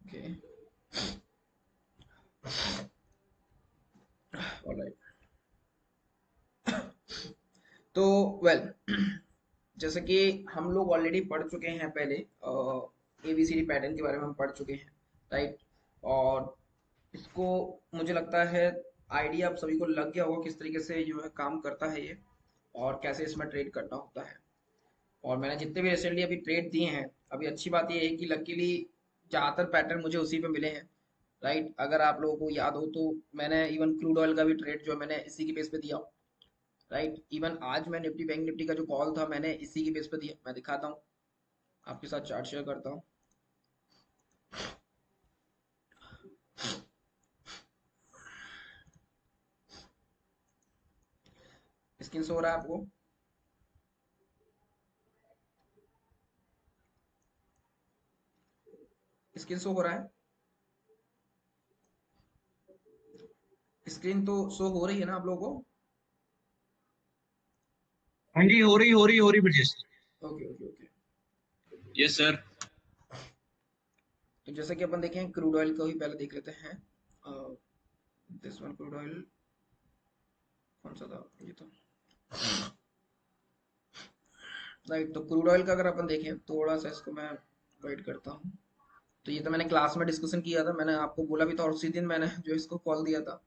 Okay, alright. तो well जैसे कि हम लोग ऑलरेडी पढ़ चुके हैं पहले, एबीसीडी पैटर्न के बारे में हम पढ़ चुके हैं, राइट। और इसको मुझे लगता है आइडिया आप सभी को लग गया होगा किस तरीके से जो है काम करता है ये, और कैसे इसमें ट्रेड करना होता है। और मैंने जितने भी रिसेंटली अभी ट्रेड दिए हैं, अभी अच्छी बात ये है कि लकीली ज़्यादातर पैटर्न मुझे उसी पे मिले हैं, राइट। अगर आप लोगों को याद हो तो मैंने इवन क्रूड ऑयल का भी ट्रेड जो है मैंने इसी की बेस पे दिया, राइट। इवन आज मैं निफ्टी बैंक निफ्टी का जो कॉल था मैंने इसी की बेस पे दिया। मैं दिखाता हूँ आपके साथ, चार्ट शेयर करता हूँ। स्क्रीन शो हो रहा है आपको? स्क्रीन शो हो रहा है? स्क्रीन तो शो हो रही है ना आप लोगों को? हाँ जी, हो रही Brajesh. Okay okay okay. Yes sir. तो जैसे कि अपन देखें, क्रूड ऑयल को ही पहले देख लेते हैं। दिस वन क्रूड ऑयल, कौन सा था ये? तो राइट, तो क्रूड ऑयल का अगर अपन देखें, थोड़ा सा इसको मैं वेट करता हूँ। तो ये तो मैंने क्लास में डिस्कशन किया था, मैंने आपको बोला भी था, और उसी दिन मैंने जो इसको कॉल दिया था,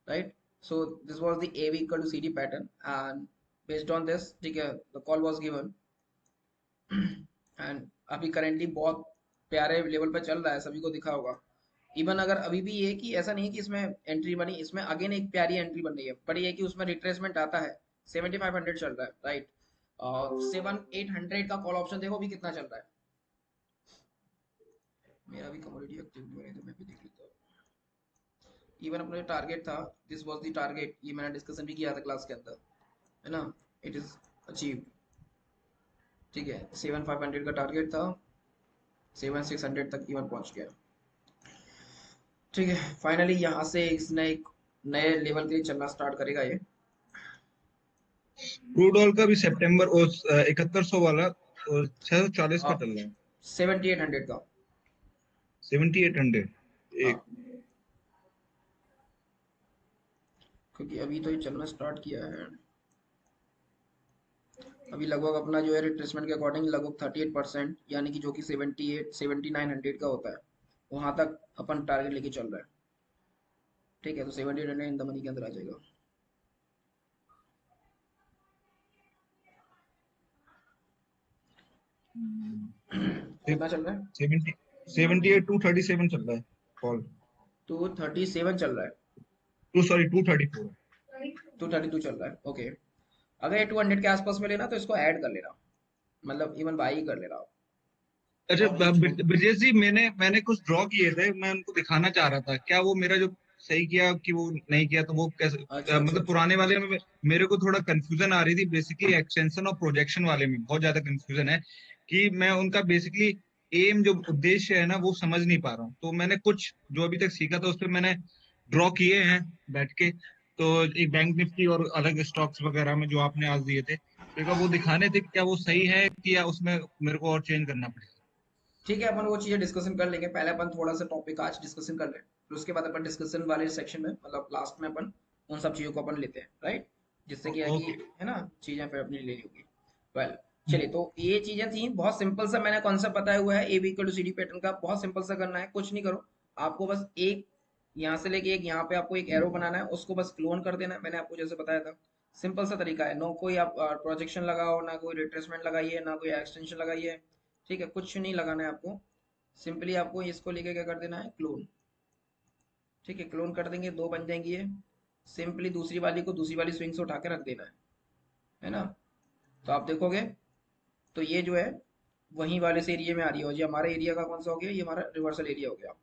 right. So this was the A equal to C D pattern, and based on this, ठीक है, the call was given. And अभी करेंटली बहुत प्यारे लेवल पे चल रहा है, सभी को दिखा होगा। इवन अगर अभी भी ये कि ऐसा नहीं है कि इसमें एंट्री बनी, इसमें अगेन एक प्यारी एंट्री बन रही है, पर ये है कि उसमें रिट्रेसमेंट आता है। 7500 चल रहा है, राइट। और 7800 का कॉल ऑप्शन देखो अभी कितना चल रहा है। मेरा भी कमोडिटी एक्टिव नहीं है तो मैं भी देख लेता हूँ। इवन अपना जो टारगेट था, दिस वाज द टारगेट, ये मैंने डिस्कशन भी किया था क्लास के अंदर, है ना। इट इज अचीव, ठीक है। 7500 का टारगेट था, 7600 तक इवन पहुंच गया, ठीक है। फाइनली यहाँ से इसने एक नए लेवल के लिए चलना स्टार्ट करेगा ये। क्रूड ऑयल का भी सितंबर और 7100 वाला और 640 का चल रहा है। 7800 का, 7800। हाँ। एक क्योंकि अभी तो ये चलना स्टार्ट किया है। अभी लगभग अपना जो है रिट्रेसमेंट के अकॉर्डिंग लगभग 38%, यानी कि जो कि 7900 का होता है, वहां तक अपन टारगेट लेके चल रहा है, ठीक है। तो 7800 इन द मनी के अंदर आ जाएगा। कितना चल रहा है? 78 237 चल रहा है कॉल। 237 चल रहा है। To sorry 234। 232 चल रहा है, ओके। अगर ये 200 के आसपास में लेना तो इसको ऐड कर लेना, मतलब इवन बाई ही कर लेना आप, अच्छा और कुछ छोड़। ब्रजेश जी, मैंने कुछ ड्रॉ किए थे, मैं उनको दिखाना चाह रहा था, क्या वो मेरा जो सही किया कि वो नहीं किया, तो वो कैसे अच्छा अच्छा मतलब अच्छा। पुराने वाले में मेरे को थोड़ा कंफ्यूजन आ रही थी। बेसिकली एक्सटेंशन और प्रोजेक्शन वाले में बहुत ज्यादा कंफ्यूजन है कि मैं उनका बेसिकली एम जो उद्देश्य है ना वो समझ नहीं पा रहा हूँ। तो मैंने कुछ जो अभी तक सीखा था उस पर मैंने ड्रॉ किए हैं बैठ के। तो एक बैंक निफ्टी और अलग स्टॉक्स वगैरह में जो आपने आज दिए थे, तो एक बार वो दिखाने थे कि क्या वो सही है कि या उसमें मेरे को और चेंज करना पड़ेगा। ठीक है, अपन वो चीजें डिस्कशन कर लेंगे। पहले अपन थोड़ा सा टॉपिक आज डिस्कशन कर लें, फिर उसके बाद अपन डिस्कशन वाले सेक्शन में, मतलब लास्ट में अपन उन सब चीजों को अपन लेते हैं, राइट। जिससे कि है कि, ओके। है ना, चीजें फिर अपनी ले ली होगी। वेल, चलिए, तो ये चीजें थी बहुत सिंपल सा, मैंने कॉन्सेप्ट बताया हुआ है A B equal to C D pattern का। बहुत सिंपल सा करना है, कुछ नहीं करो। आपको बस एक यहाँ से लेके एक यहाँ पे आपको एक एरो बनाना है, उसको बस क्लोन कर देना है, मैंने आपको जैसे बताया था। सिंपल सा तरीका है, नो कोई आप प्रोजेक्शन लगाओ, ना कोई रिट्रेसमेंट लगाइए, ना कोई एक्सटेंशन लगाइए, ठीक है, कुछ नहीं लगाना है आपको। सिंपली आपको इसको लेके क्या कर देना है, क्लोन, ठीक है। क्लोन कर देंगे, दो बन जाएंगी ये। सिंपली दूसरी वाली को दूसरी वाली स्विंग से उठा के रख देना है ना। तो आप देखोगे तो ये जो है वहीं वाले से एरिया में आ रही है, और ये हमारा एरिया का कौन सा हो गया, ये हमारा रिवर्सल एरिया हो गया,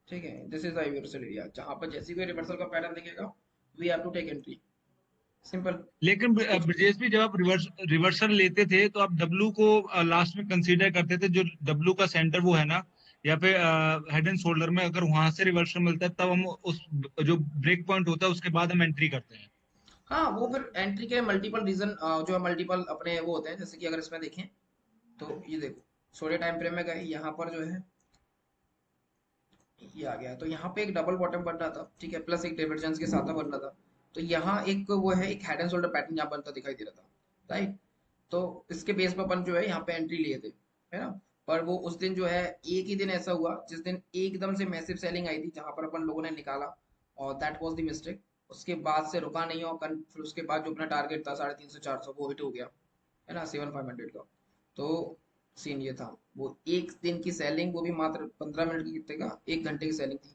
ठीक है। This is the reversal area, जहां पर जैसी कोई रिवर्सल का पैटर्न दिखेगा, we have to take entry, simple. लेकिन कुछ ब्रजेश भी जब आप रिवर्सल लेते थे तो आप डब्लू को लास्ट में कंसीडर करते थे, जो डब्लू का सेंटर वो है ना, या फिर हेड एंड शोल्डर में अगर वहां से रिवर्सल मिलता है तब हम उस जो ब्रेक पॉइंट होता है उसके बाद हम एंट्री करते हैं। हाँ, वो फिर एंट्री के मल्टीपल रीजन जो है मल्टीपल अपने वो होते हैं। जैसे कि अगर इसमें देखें तो ये देखो, छोटे टाइम फ्रेम में गए यहाँ पर जो है ये आ गया। तो यहाँ पे एक डबल बॉटम बन रहा था, ठीक है, प्लस एक डाइवर्जेंस के साथ बन रहा था। तो यहाँ एक वो है, एक हेड एंड शोल्डर पैटर्न यहाँ बनता दिखाई दे रहा था, राइट। तो इसके बेस पर अपन जो है यहाँ पे एंट्री लिए थे, है ना। पर वो उस दिन जो है, एक ही दिन ऐसा हुआ जिस दिन एकदम से मैसिव सेलिंग आई थी, जहां पर अपन लोगों ने निकाला, और दैट वाज द मिस्टेक। उसके बाद से रुका नहीं, और फिर उसके बाद जो अपना टारगेट था 350 400 वो हिट हो गया, है ना, 7500 का। तो सीन ये था। वो एक दिन की सेलिंग, वो भी मात्र 15 मिनट की, कितने का, 1 घंटे की सेलिंग थी,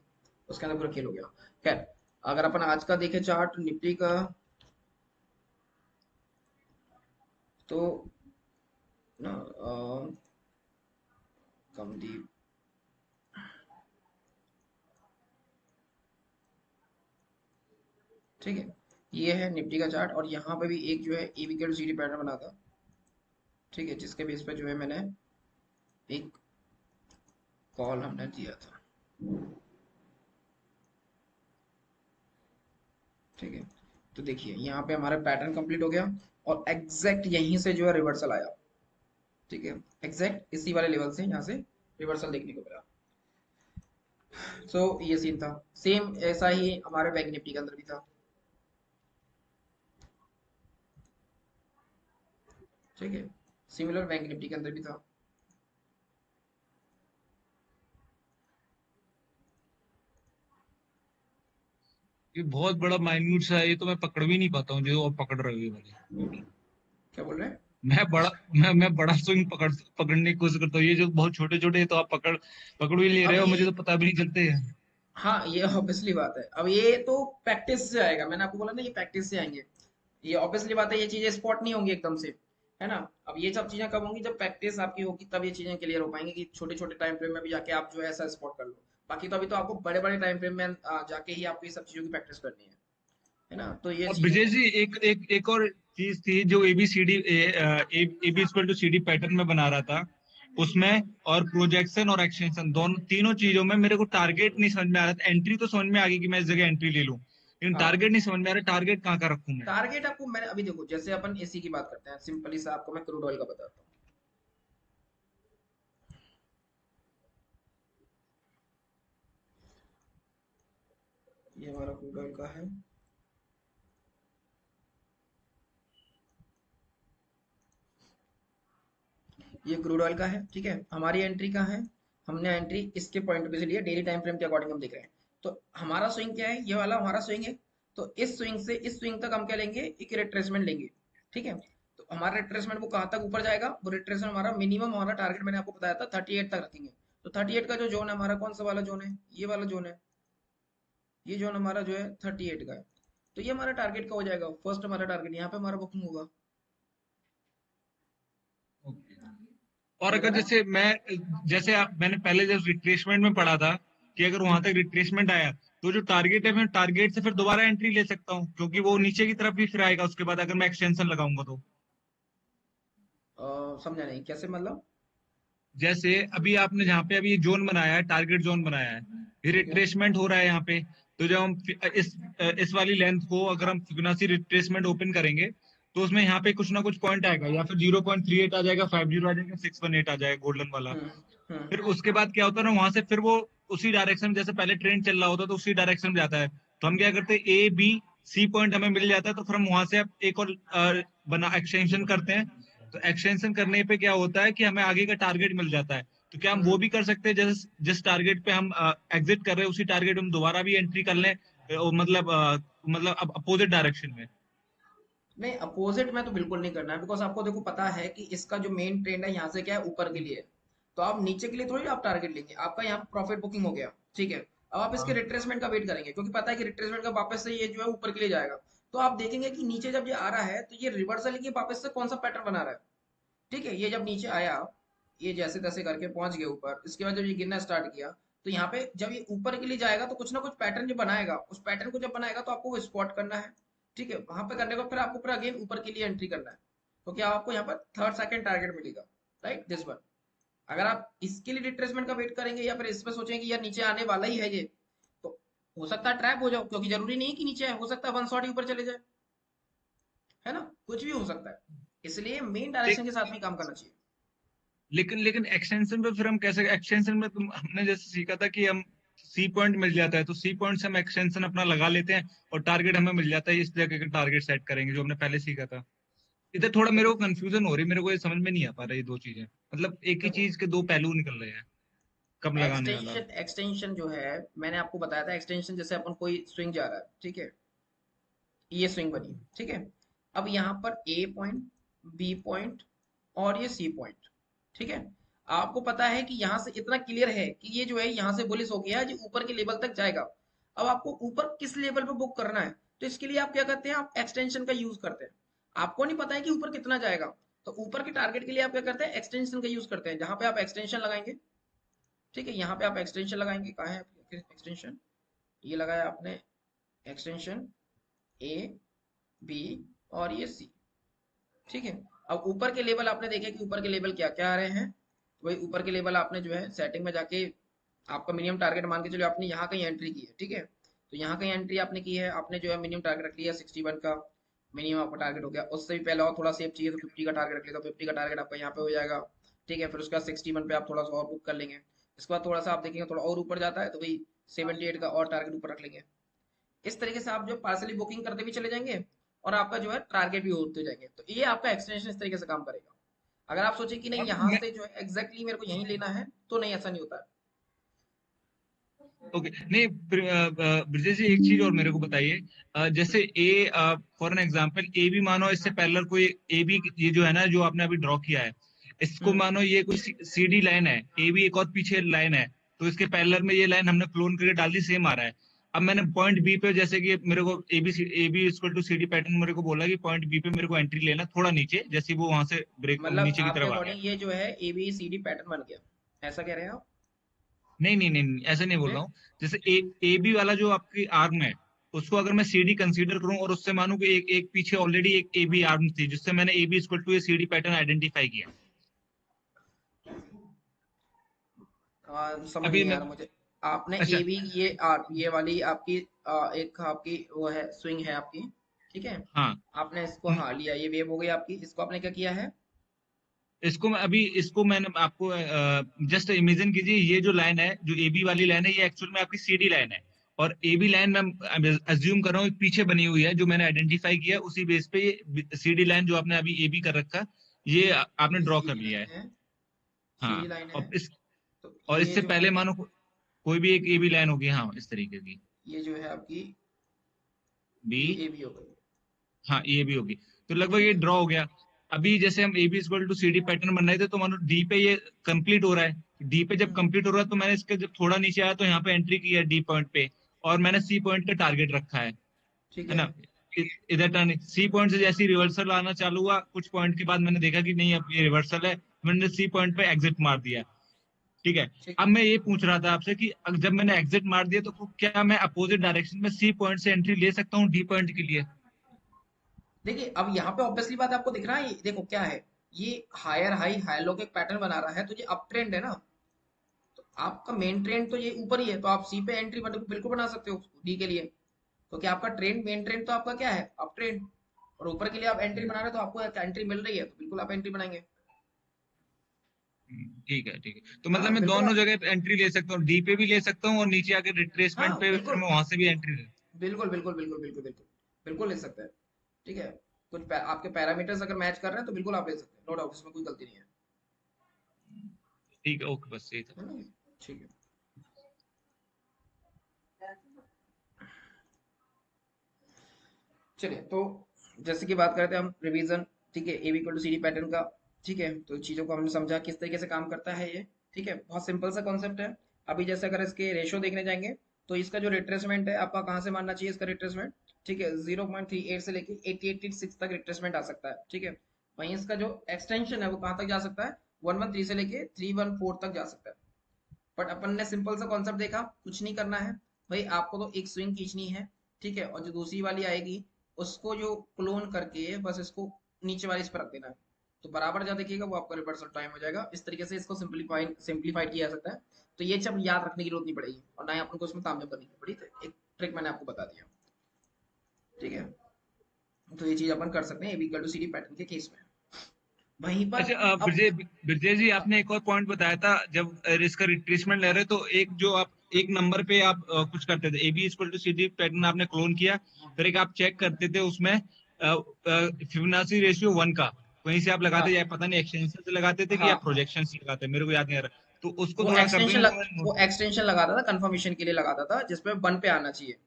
उसके अंदर पूरा खेल हो गया। खैर, अगर अपन आज का देखें चार्ट निफ्टी का, तो ना कमदीप, ठीक है, ये है निफ्टी का चार्ट, और यहाँ पे भी एक जो है एबीके सीडी पैटर्न बना था, ठीक है, जिसके बेस पे जो है मैंने एक कॉल हमने दिया था, ठीक है। तो देखिए यहाँ पे हमारा पैटर्न कंप्लीट हो गया, और एग्जैक्ट यहीं से जो है रिवर्सल आया, ठीक है, एग्जैक्ट इसी वाले लेवल से यहाँ से रिवर्सल देखने को मिला। सो ये सीन था। सेम ऐसा ही हमारे बैंक निफ्टी के अंदर भी था, ठीक है, सिमिलर बैंक निफ्टी के अंदर भी था। ये बहुत बड़ा माइन्यूट सा है, ये तो मैं पकड़ भी नहीं पाता हूँ जो आप पकड़ रहे हो ये वाले। क्या बोल रहे हैं? मैं बड़ा मैं बड़ा स्विंग पकड़ने की कोशिश करता हूँ, ये जो बहुत छोटे छोटे तो आप पकड़ पकड़ भी ले रहे अब हो, ये, मुझे तो पता भी नहीं चलते। हाँ, ये ऑब्वियसली बात है। अब ये तो प्रैक्टिस से आएगा, मैंने आपको बोला ना, ये प्रैक्टिस से आएंगे। ये ऑब्वियसली बात है, ये चीजें स्पॉट नहीं होंगी एकदम से, है ना। अब ये सब चीजें कब होंगी, जब प्रैक्टिस आपकी होगी, तब ये चीजें क्लियर हो पाएंगी कि छोटे छोटे टाइम फ्रेम में भी जाके आप जो है ऐसा स्पॉट कर लो। बाकी तो अभी तो आपको बड़े बड़े टाइम फ्रेम में जाके ही आपको ये सब चीजों की प्रैक्टिस करनी है ना। तो ये अब चीजें विजय हैं। जी, एक और चीज थी जो ABCD AB equal to CD pattern में बना रहा था उसमें, और प्रोजेक्शन और एक्सटेंशन दोनों तीनों चीजों में मेरे को टारगेट नहीं समझ में आ रहा था। एंट्री तो समझ में आ गई कि मैं इस जगह एंट्री ले लूं, लेकिन हाँ, टारगेट नहीं समझ में आ रहा, टारगेट कहाँ का रखूं मैं। टारगेट आपको मैंने अभी देखो, जैसे अपन एसी की बात करते हैं, सिंपली सा आपको मैं क्रूड ऑयल का बताता हूँ। ये हमारा क्रूड ऑयल का है, ये क्रूड ऑयल का है, ठीक है। हमारी एंट्री कहाँ है, हमने एंट्री इसके पॉइंट पे से लिया, डेली टाइम फ्रेम के अकॉर्डिंग हम देख रहे हैं। तो हमारा स्विंग क्या है, ये वाला हमारा स्विंग है। तो इस स्विंग से इस स्विंग तक हम क्या लेंगे, एक रिट्रेसमेंट लेंगे, ठीक है। तो हमारा रिट्रेसमेंट वो कहाँ तक ऊपर जाएगा, वो रिट्रेसमेंट हमारा मिनिमम, हमारा टारगेट मैंने आपको बताया था 38 तक रखेंगे। तो 38 का जो जोन है हमारा, कौन सा वाला जोन है, ये वाला जोन है। ये जोन हमारा जो है 38 का है। तो ये हमारा टारगेट का हो जाएगा, फर्स्ट हमारा टारगेट यहाँ पे हमारा बुकिंग होगा। और क्लियर है अगर ना? जैसे जैसे आप मैंने पहले जब रिट्रेसमेंट में पढ़ा था कि अगर वहां तक रिट्रेसमेंट आया तो जो टारगेट है, मैं टारगेट से फिर दोबारा एंट्री ले सकता हूँ, क्योंकि वो नीचे की तरफ भी फिर आएगा उसके बाद अगर मैं एक्सटेंशन लगाऊंगा तो। समझा नहीं, कैसे मतलब? जैसे अभी आपने जहाँ पे अभी जोन बनाया है, टारगेट जोन बनाया है, ये ठीक है। रिट्रेसमेंट हो रहा है यहाँ पे। तो जब हम इस वाली लेंथ को अगर हम फिबोनाची रिट्रेसमेंट ओपन करेंगे तो उसमें यहाँ पे कुछ ना कुछ पॉइंट आएगा, या फिर 0.38 आ जाएगा, 50 आ जाएगा, 618 आ जाएगा गोल्डन वाला। हम्म। हम्म। फिर उसके बाद क्या होता है ना, वहां से फिर वो उसी डायरेक्शन, जैसे पहले ट्रेंड चल रहा होता है तो उसी डायरेक्शन में जाता है। तो हम क्या करते हैं, ए बी सी पॉइंट हमें मिल जाता है, तो फिर हम वहां से अब एक और बना एक्सटेंशन करते हैं। तो एक्सटेंशन करने पे क्या होता है कि हमें आगे का टारगेट मिल जाता है। तो क्या हम वो हम्म। भी कर सकते हैं, जैसे जिस टारगेट पे हम एग्जिट कर रहे हैं उसी टारगेट हम दोबारा भी एंट्री कर लें, मतलब अब अपोजिट डायरेक्शन में। नहीं, अपोजिट में तो बिल्कुल नहीं करना है, बिकॉज आपको देखो पता है कि इसका जो मेन ट्रेंड है यहाँ से क्या है, ऊपर के लिए है। तो आप नीचे के लिए थोड़ी आप टारगेट लेंगे, आपका यहाँ प्रॉफिट बुकिंग हो गया, ठीक है। अब आप इसके रिट्रेसमेंट का वेट करेंगे, क्योंकि पता है कि रिट्रेसमेंट का वापस से ये जो है ऊपर के लिए जाएगा। तो आप देखेंगे कि नीचे जब ये आ रहा है, तो ये रिवर्सल की वापस से कौन सा पैटर्न बना रहा है, ठीक है। ये जब नीचे आया, ये जैसे तैसे करके पहुंच गया ऊपर, इसके बाद जब ये गिरना स्टार्ट किया, तो यहाँ पे जब ये ऊपर के लिए जाएगा तो कुछ ना कुछ पैटर्न जो बनाएगा, उस पैटर्न को जब बनाएगा तो आपको वो स्पॉट करना है, ठीक है। वहां पे करने को फिर आपको पूरा अगेन ऊपर के लिए एंट्री करना है, क्योंकि आपको यहाँ पर थर्ड सेकंड टारगेट मिलेगा, राइट, दिस वन। अगर आप इसके लिए रिट्रेसमेंट का वेट करेंगे, या फिर इसमें सोचेंगे कि यार नीचे आने वाला ही है ये, तो हो सकता है ट्रैप हो जाओ, क्योंकि जरूरी नहीं है कि नीचे है, हो सकता है वन शॉट ही ऊपर चले जाए, है ना, कुछ भी हो सकता है। इसलिए मेन डायरेक्शन के साथ में काम करना चाहिए। लेकिन लेकिन एक्सटेंशन पे फिर हम कैसे, एक्सटेंशन में हमने जैसे सीखा था कि हम सी पॉइंट मिल जाता है, तो सी पॉइंट से हम एक्सटेंशन अपना लगा लेते हैं और टारगेट हमें मिल जाता है, इस तरह का टारगेट सेट करेंगे जो हमने पहले सीखा था। इधर थोड़ा मेरे को देखो कंफ्यूजन हो रही है, मेरे को ये समझ में नहीं आ पा रहा ये दो चीजें, मतलब एक ही देखो चीज के दो पहलू निकल रहे हैं, कब लगाने वाला। एक्सटेंशन जो है, मैंने आपको बताया था एक्सटेंशन, जैसे अपन कोई स्विंग जा रहा है, ठीक है, ये स्विंग बनी, ठीक है। अब यहाँ पर ए पॉइंट, बी पॉइंट और ये सी पॉइंट, ठीक है। आपको पता है कि यहाँ से इतना क्लियर है कि ये जो है यहाँ से बुलिश हो गया, जो ऊपर के लेवल तक जाएगा। अब आपको ऊपर किस लेवल पे बुक करना है, तो इसके लिए आप क्या करते हैं, आप एक्सटेंशन का यूज करते हैं। आपको नहीं पता है कि ऊपर कितना जाएगा, तो ऊपर के टारगेट के लिए आप क्या करते हैं, एक्सटेंशन का यूज करते हैं, जहां पे आप एक्सटेंशन लगाएंगे, ठीक है। यहाँ पे आप एक्सटेंशन लगाएंगे, कहाँ है एक्सटेंशन, ये लगाया आपने एक्सटेंशन ए, बी और ये सी, ठीक है। अब ऊपर के लेवल आपने देखे कि ऊपर के लेवल क्या क्या आ रहे हैं, तो वही ऊपर के लेवल आपने जो है सेटिंग में जाके आपका मिनिमम टारगेट मान के चलो, आपने यहाँ कहीं एंट्री की है, ठीक है। तो यहाँ कहीं एंट्री आपने की है, आपने जो है मिनिमम टारगेट रख लिया 61 का, मिनिमम आपका टारगेट हो गया। उससे भी पहले और थोड़ा सेफ चाहिए तो 50 का टारगेट रख लिया, तो 50 का टारगेट आपका यहाँ पे हो जाएगा, ठीक है। फिर उसका 61 पे आप थोड़ा सा और बुक कर लेंगे। इसके बाद थोड़ा सा आप देखेंगे थोड़ा और ऊपर जाता है, तो भाई 78 का और टारगेट ऊपर रख लेंगे। इस तरीके से आप जो पार्सली बुकिंग करते भी चले जाएंगे और आपका जो है टारगेट भी होते जाएंगे। तो ये आपका एक्सटेंशन इस तरीके से काम करेगा। अगर आप सोचे कि नहीं अब यहाँ मैं से जो है एग्जैक्टली मेरे को यहीं लेना है, तो नहीं, ऐसा नहीं होता है। ओके नहीं, ब्रिजेश जी एक चीज और मेरे को बताइए, जैसे ए, फॉर एन एग्जांपल ए भी मानो इससे पैरेलल कोई ए बी, ये जो है ना जो आपने अभी ड्रॉ किया है, इसको हम्म मानो ये कोई सीडी लाइन है, ए भी एक और पीछे लाइन है, तो इसके पैरेलल में ये लाइन हमने क्लोन करके डाल दी, सेम आ रहा है। अब मैंने पॉइंट बी पे, जैसे कि मेरे को A B equal to C D pattern मेरे को बोला कि पॉइंट बी पे मेरे को एंट्री लेना थोड़ा नीचे, जैसे वो वहां से ब्रेक मतलब नीचे की आपके तरफ आ गया। अकॉर्डिंग ये जो है A B C D pattern बन गया, ऐसा कह रहे हैं आप? नहीं नहीं नहीं नहीं, ऐसे नहीं बोल रहा फिर हूँ। जैसे ए बी वाला जो आपकी आर्म है, उसको अगर मैं सी डी कंसीडर करूं और उससे मानूं कि एक एक पीछे ऑलरेडी एक ए बी आर्म थी, जिससे मैंने A B equal to A C D pattern identify किया। समझ अभी नहीं आ मैं, रहा मुझे। आपने अच्छा, ए बी ये ये वाली आपकी एक आपकी वो है स्विंग है आपकी, ठीक है। हाँ, आपने इसको हम्म, हाँ लिया, ये वेव हो गई आपकी, इसको आपने क्या किया है? इसको मैं अभी इसको मैंने आपको जस्ट इमेजिन कीजिए, ये जो लाइन है, जो ए बी वाली लाइन है, ये एक्चुअल में आपकी सी डी लाइन है, और ए बी लाइन मैं अज्यूम कर रहा हूँ पीछे बनी हुई है, जो मैंने आइडेंटिफाई किया उसी बेस पे ये सी डी लाइन जो आपने अभी ए बी कर रखा, ये आपने ये ड्रॉ सी कर डी लिया लाइन है। है, सी डी हाँ, लाइन है। और इस तो और ये इससे जो पहले है, मानो कोई भी एक ए बी लाइन होगी, हाँ इस तरीके की, ये जो है आपकी बी, ये ए बी हो गई, हाँ ये भी होगी, तो लगभग ठीक ये है। ड्रॉ हो गया। अभी जैसे हम A B equal to C D pattern बन रहे थे, तो मानो डी पे ये कंप्लीट हो रहा है, डी पे जब हम्म कंप्लीट हो रहा है तो मैंने इसके जब थोड़ा नीचे आया तो यहाँ पे एंट्री की है डी पॉइंट पे, और मैंने सी पॉइंट का टारगेट रखा ठीक है है। ना। इधर टर्न सी पॉइंट से जैसे रिवर्सल आना चालू हुआ, कुछ पॉइंट के बाद मैंने देखा कि नहीं अब ये रिवर्सल है, मैंने सी पॉइंट पे एग्जिट मार दिया, ठीक है। ठीक अब है। मैं ये पूछ रहा था आपसे कि जब मैंने एग्जिट मार दिया तो क्या मैं अपोजिट डायरेक्शन में सी पॉइंट से एंट्री ले सकता हूँ डी पॉइंट के लिए? देखिए अब यहाँ पे ऑब्वियसली बात आपको दिख रहा है, ये देखो क्या है, ये हायर हाई हाई लो के पैटर्न बना रहा है, तो ये अप ट्रेंड है ना। तो आपका मेन ट्रेंड तो ये ऊपर ही है, तो आप सी पे एंट्री बिल्कुल बना सकते हो डी के लिए। तो क्या आपका ट्रेंड, मेन ट्रेंड तो आपका क्या है, अप ट्रेंड। और ऊपर के लिए आप एंट्री बना रहे हो, तो आपको एंट्री मिल रही है, तो बिल्कुल आप एंट्री बनाएंगे। ठीक है ठीक है, तो मतलब हाँ मैं बिल्कुल दोनों आप, जगह एंट्री ले सकता हूँ, डी पे भी ले सकता हूँ और नीचे आके हाँ रिट्रेसमेंट पे फिर बिल्कुल मैं वहां से भी एंट्री ले। बिल्कुल बिल्कुल बिल्कुल बिल्कुल बिल्कुल बिल्कुल ले सकते हैं, ठीक है। आपके पैरामीटर्स अगर मैच कर रहे हैं तो बिल्कुल आप ले सकते हैं, नो डाउट, इसमें कोई गलती नहीं है। ठीक है, ओके, बस यही था। है ना? ठीक है। चलिए, तो जैसे कि बात करते हैं हम रिवीजन, ठीक है, A B equal to C D pattern का, ठीक है। तो चीजों को हमने समझा किस तरीके से काम करता है ये, ठीक है। बहुत सिंपल सा कॉन्सेप्ट है। अभी जैसे अगर इसके रेशो देखने जाएंगे, तो इसका जो रिट्रेसमेंट है आपका कहाँ से मानना चाहिए, इसका रिट्रेसमेंट, ठीक है, 0.38 से लेके 8886 तक रिट्रेसमेंट आ सकता है, ठीक है। वहीं इसका जो एक्सटेंशन है वो कहाँ तक जा सकता है, 113 से लेके 314 तक जा सकता है। बट अपन ने सिंपल सा कॉन्सेप्ट देखा, कुछ नहीं करना है भाई, आपको तो एक स्विंग खींचनी है, ठीक है। और जो दूसरी वाली आएगी उसको जो क्लोन करके बस इसको नीचे वाली इस पर रख देना है, तो बराबर जा देखिएगा वो आपका रिवर्सल टाइम हो जाएगा। इस तरीके से इसको सिंप्लीफाइड किया जा सकता है। तो ये सब याद रखने की जरूरत नहीं पड़ेगी, और ना ही अपन को इसमें तामझाम करनी पड़ी, तो एक ट्रिक मैंने आपको बता दिया, ठीक है। तो ये चीज अपन कर सकते हैं AB to C D pattern के केस में, वहीं पर। अच्छा, अब ब्रजेश ब्रजेश जी, हाँ आपने एक और पॉइंट बताया था, जब इसका रिट्रेसमेंट ले रहे हो तो एक जो आप एक नंबर पे आप कुछ करते थे, AB equal to CD pattern आपने क्लोन किया, फिर एक आप चेक करते थे उसमें फिबोनाची रेशियो 1 का, वहीं से आप लगाते, या हाँ पता नहीं एक्सटेंशन से लगाते थे कि या हाँ हाँ, प्रोजेक्शन से लगाते, मेरे को याद नहीं आ रहा, तो उसको थोड़ा कर देंगे, वो मैं वो नोट। एक्सटेंशन लगाता था, कंफर्मेशन के लिए लगाता था, जिसमें 1 पे आना चाहिए।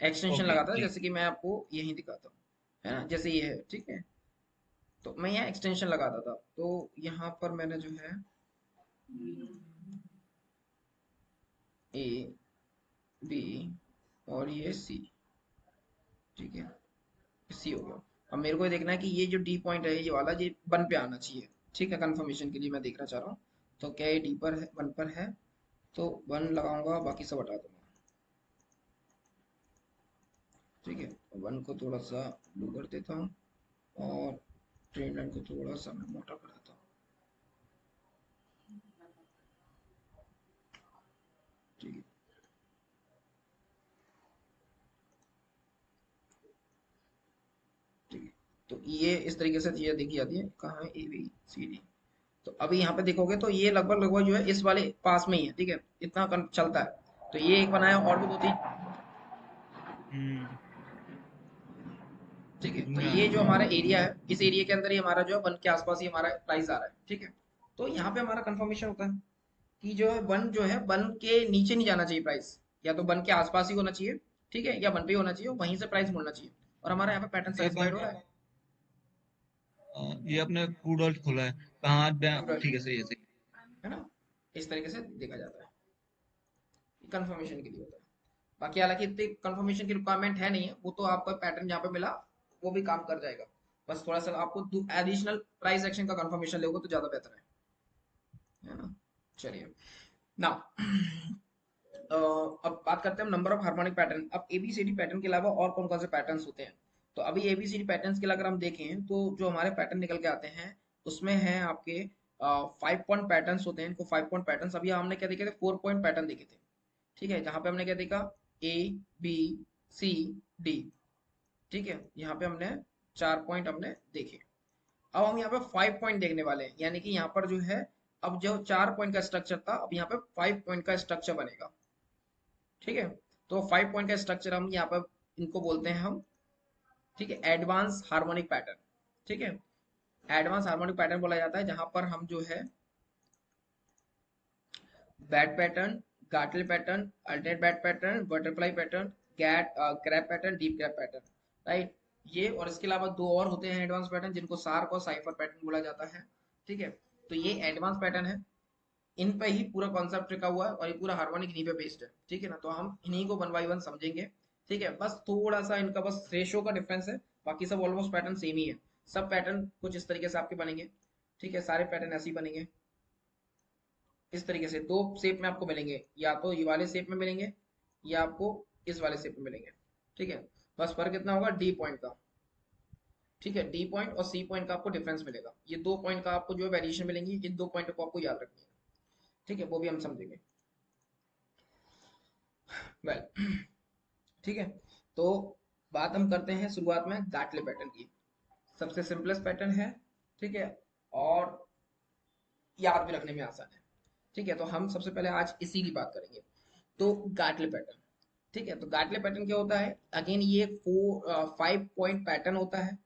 एक्सटेंशन ओके लगाता था, जी। जैसे कि मैं आपको यही दिखाता हूँ, है ना, जैसे ये है, ठीक है। तो मैं यहाँ एक्सटेंशन लगाता था, तो यहाँ पर मैंने जो है ए बी और ये सी, ठीक है, सी हो गया। अब मेरे को ये देखना है कि ये जो डी पॉइंट है, ये वाला, ये 1 पे आना चाहिए, ठीक है, कंफर्मेशन के लिए मैं देखना चाह रहा हूँ। तो क्या ये डी पर है, 1 पर है, तो 1 लगाऊंगा, बाकी सब हटा दूंगा, ठीक है। 1 को थोड़ा सा ब्लू कर देता हूँ, और ट्रेन लाइन को थोड़ा सा मैं मोटा कर देता हूँ, ठीक है, ठीक है। तो ये इस तरीके से चीजें देखी जाती है, कहाँ है ए बी सी डी। तो अभी यहाँ पे देखोगे तो ये लगभग लगभग जो है इस वाले पास में ही है, ठीक है, इतना चलता है। तो ये एक बनाया, और भी दो तीन, हम्म। ठीक है। समझ तो में आ ये गया। जो हमारा एरिया है, इस एरिया के अंदर ही हमारा जो है 1 के आसपास ही हमारा प्राइस आ रहा है, ठीक है। तो यहाँ पे हमारा कंफर्मेशन होता है कि जो है 1, जो है 1 के नीचे नहीं जाना चाहिए प्राइस, या तो 1 के आसपास ही होना चाहिए, ठीक है, या 1 पे ही होना चाहिए, वहीं से प्राइस मुड़ना चाहिए। और हमारा यहाँ पे पैटर्न ये सेटिस्फाइड हो रहा है ये अपने क्रूड ऑयल खोला है कहाँ, पूरा, ठीक है, सही है, सही है ना। इस तरीके से देखा जाता है, कंफर्मेशन के लिए होता है। बाकी हालांकि इतनी कंफर्मेशन की रिक्वायरमेंट है नहीं है, वो तो आपका पैटर्न जहाँ पे मिला वो भी काम कर जाएगा। बस थोड़ा सा आपको एडिशनल प्राइस एक्शन का कंफर्मेशन लोगे तो ज्यादा बेहतर है ना। चलिए ना, अब बात करते हैं नंबर ऑफ हार्मोनिक पैटर्न। अब एबीसीडी पैटर्न के अलावा और कौन कौन से पैटर्न्स होते हैं। तो अभी एबीसीडी पैटर्न्स के लिए अगर हम देखें, तो जो हमारे पैटर्न निकल के आते हैं, उसमें है आपके 5 पॉइंट पैटर्न्स होते हैं। इनको 5 पॉइंट पैटर्न्स, अभी हमने क्या देखे थे, 4 पॉइंट पैटर्न देखे थे, ठीक है, जहां पे हमने क्या देखा, ए बी सी डी, ठीक है, यहाँ पे हमने 4 पॉइंट हमने देखे। अब हम यहाँ पे 5 पॉइंट देखने वाले हैं, यानी कि यहाँ पर जो है, अब जो 4 पॉइंट का स्ट्रक्चर था, अब यहाँ पे 5 पॉइंट का स्ट्रक्चर बनेगा, ठीक है। तो 5 पॉइंट का स्ट्रक्चर हम यहाँ पर इनको बोलते हैं हम, ठीक है, एडवांस हार्मोनिक पैटर्न, ठीक है। एडवांस हार्मोनिक पैटर्न बोला जाता है जहां पर हम जो है bat pattern, Gartley pattern, alternate bat pattern, butterfly pattern, गैट crab pattern, deep crab pattern, right. ये और इसके अलावा दो और होते हैं एडवांस पैटर्न, जिनको सार्क और साइफर पैटर्न बोला जाता है, ठीक है। तो ये एडवांस पैटर्न है, इन पे ही पूरा कॉन्सेप्ट टिका हुआ है, और ये पूरा हार्मोनिक इन्हीं पे बेस्ड है, ठीक है ना। तो हम इन्हीं को 1 बाय 1 समझेंगे, ठीक है। बस थोड़ा सा इनका बस रेशियो का डिफरेंस है, बाकी सब ऑलमोस्ट पैटर्न सेम ही है। सब पैटर्न कुछ इस तरीके से आपके बनेंगे, ठीक है, सारे पैटर्न ऐसे ही बनेंगे। इस तरीके से दो शेप में आपको मिलेंगे, या तो ये वाले शेप में मिलेंगे, या आपको इस वाले शेप में मिलेंगे, ठीक है। बस फर्क इतना होगा डी पॉइंट का, ठीक है, डी पॉइंट और सी पॉइंट का आपको डिफरेंस मिलेगा। ये 2 पॉइंट का आपको जो वेरिएशन मिलेंगी, इन 2 पॉइंट को आपको याद रखनी है, ठीक है, वो भी हम समझेंगे। वेल, ठीक है। तो बात हम करते हैं शुरुआत में गाटले पैटर्न की। सबसे सिंपलेस्ट पैटर्न है, ठीक है, और याद भी रखने में आसान है, ठीक है। तो हम सबसे पहले आज इसी की बात करेंगे। तो गाटले पैटर्न, ठीक है। तो गाटले पैटर्न क्या होता है, अगेन ये 5 पॉइंट पैटर्न होता है,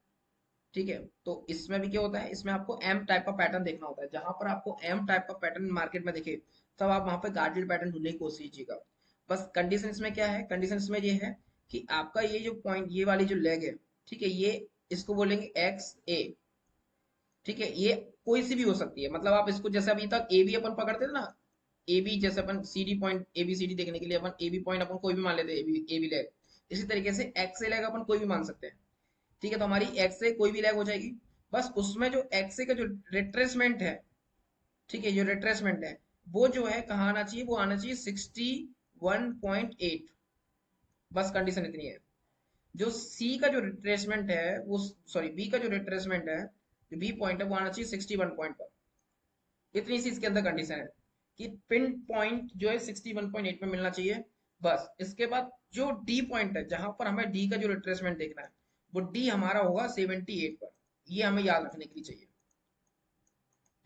ठीक है। तो इसमें भी क्या होता है, इसमें आपको एम टाइप का पैटर्न देखना होता है। जहां पर आपको एम टाइप का पैटर्न मार्केट में दिखे, तब आप वहां पर गाटले पैटर्न ढूंढने की कोशिश कीजिएगा। बस कंडीशन इसमें क्या है, कंडीशन इसमें ये है कि आपका ये जो पॉइंट, ये वाली जो लेग है, ठीक है, ये इसको बोलेंगे एक्स ए, ठीक है। ये कोई सी भी हो सकती है, मतलब आप इसको जैसे अभी तक ए बी अपन पकड़ते थे ना, ए बी, जैसे अपन C D point, A B C D देखने के लिए अपन ए बी पॉइंट अपन कोई भी मान लेते हैं, ए बी लेग। इसी तरीके से एक्स ए लेग अपन कोई भी मान सकते हैं, ठीक है। तो हमारी एक्स ए कोई भी लेग हो जाएगी। बस उसमें जो एक्स ए का जो रिट्रेसमेंट है, ठीक है, जो रिट्रेसमेंट है, वो जो है कहाँ आना चाहिए, वो आना चाहिए 61.8। बस कंडीशन इतनी है। जो सी का जो रिट्रेसमेंट है वो, सॉरी, बी का जो रिट्रेसमेंट है, जो बी पॉइंट है, वो आना चाहिए 61 पॉइंट पर। इतनी सी इसके अंदर कंडीशन है कि पिन पॉइंट जो है 61.8 में मिलना चाहिए। बस इसके बाद जो डी पॉइंट है, जहां पर हमें डी का जो रिट्रेसमेंट देखना है, वो डी हमारा होगा 78 पर। ये हमें याद रखने के लिए चाहिए,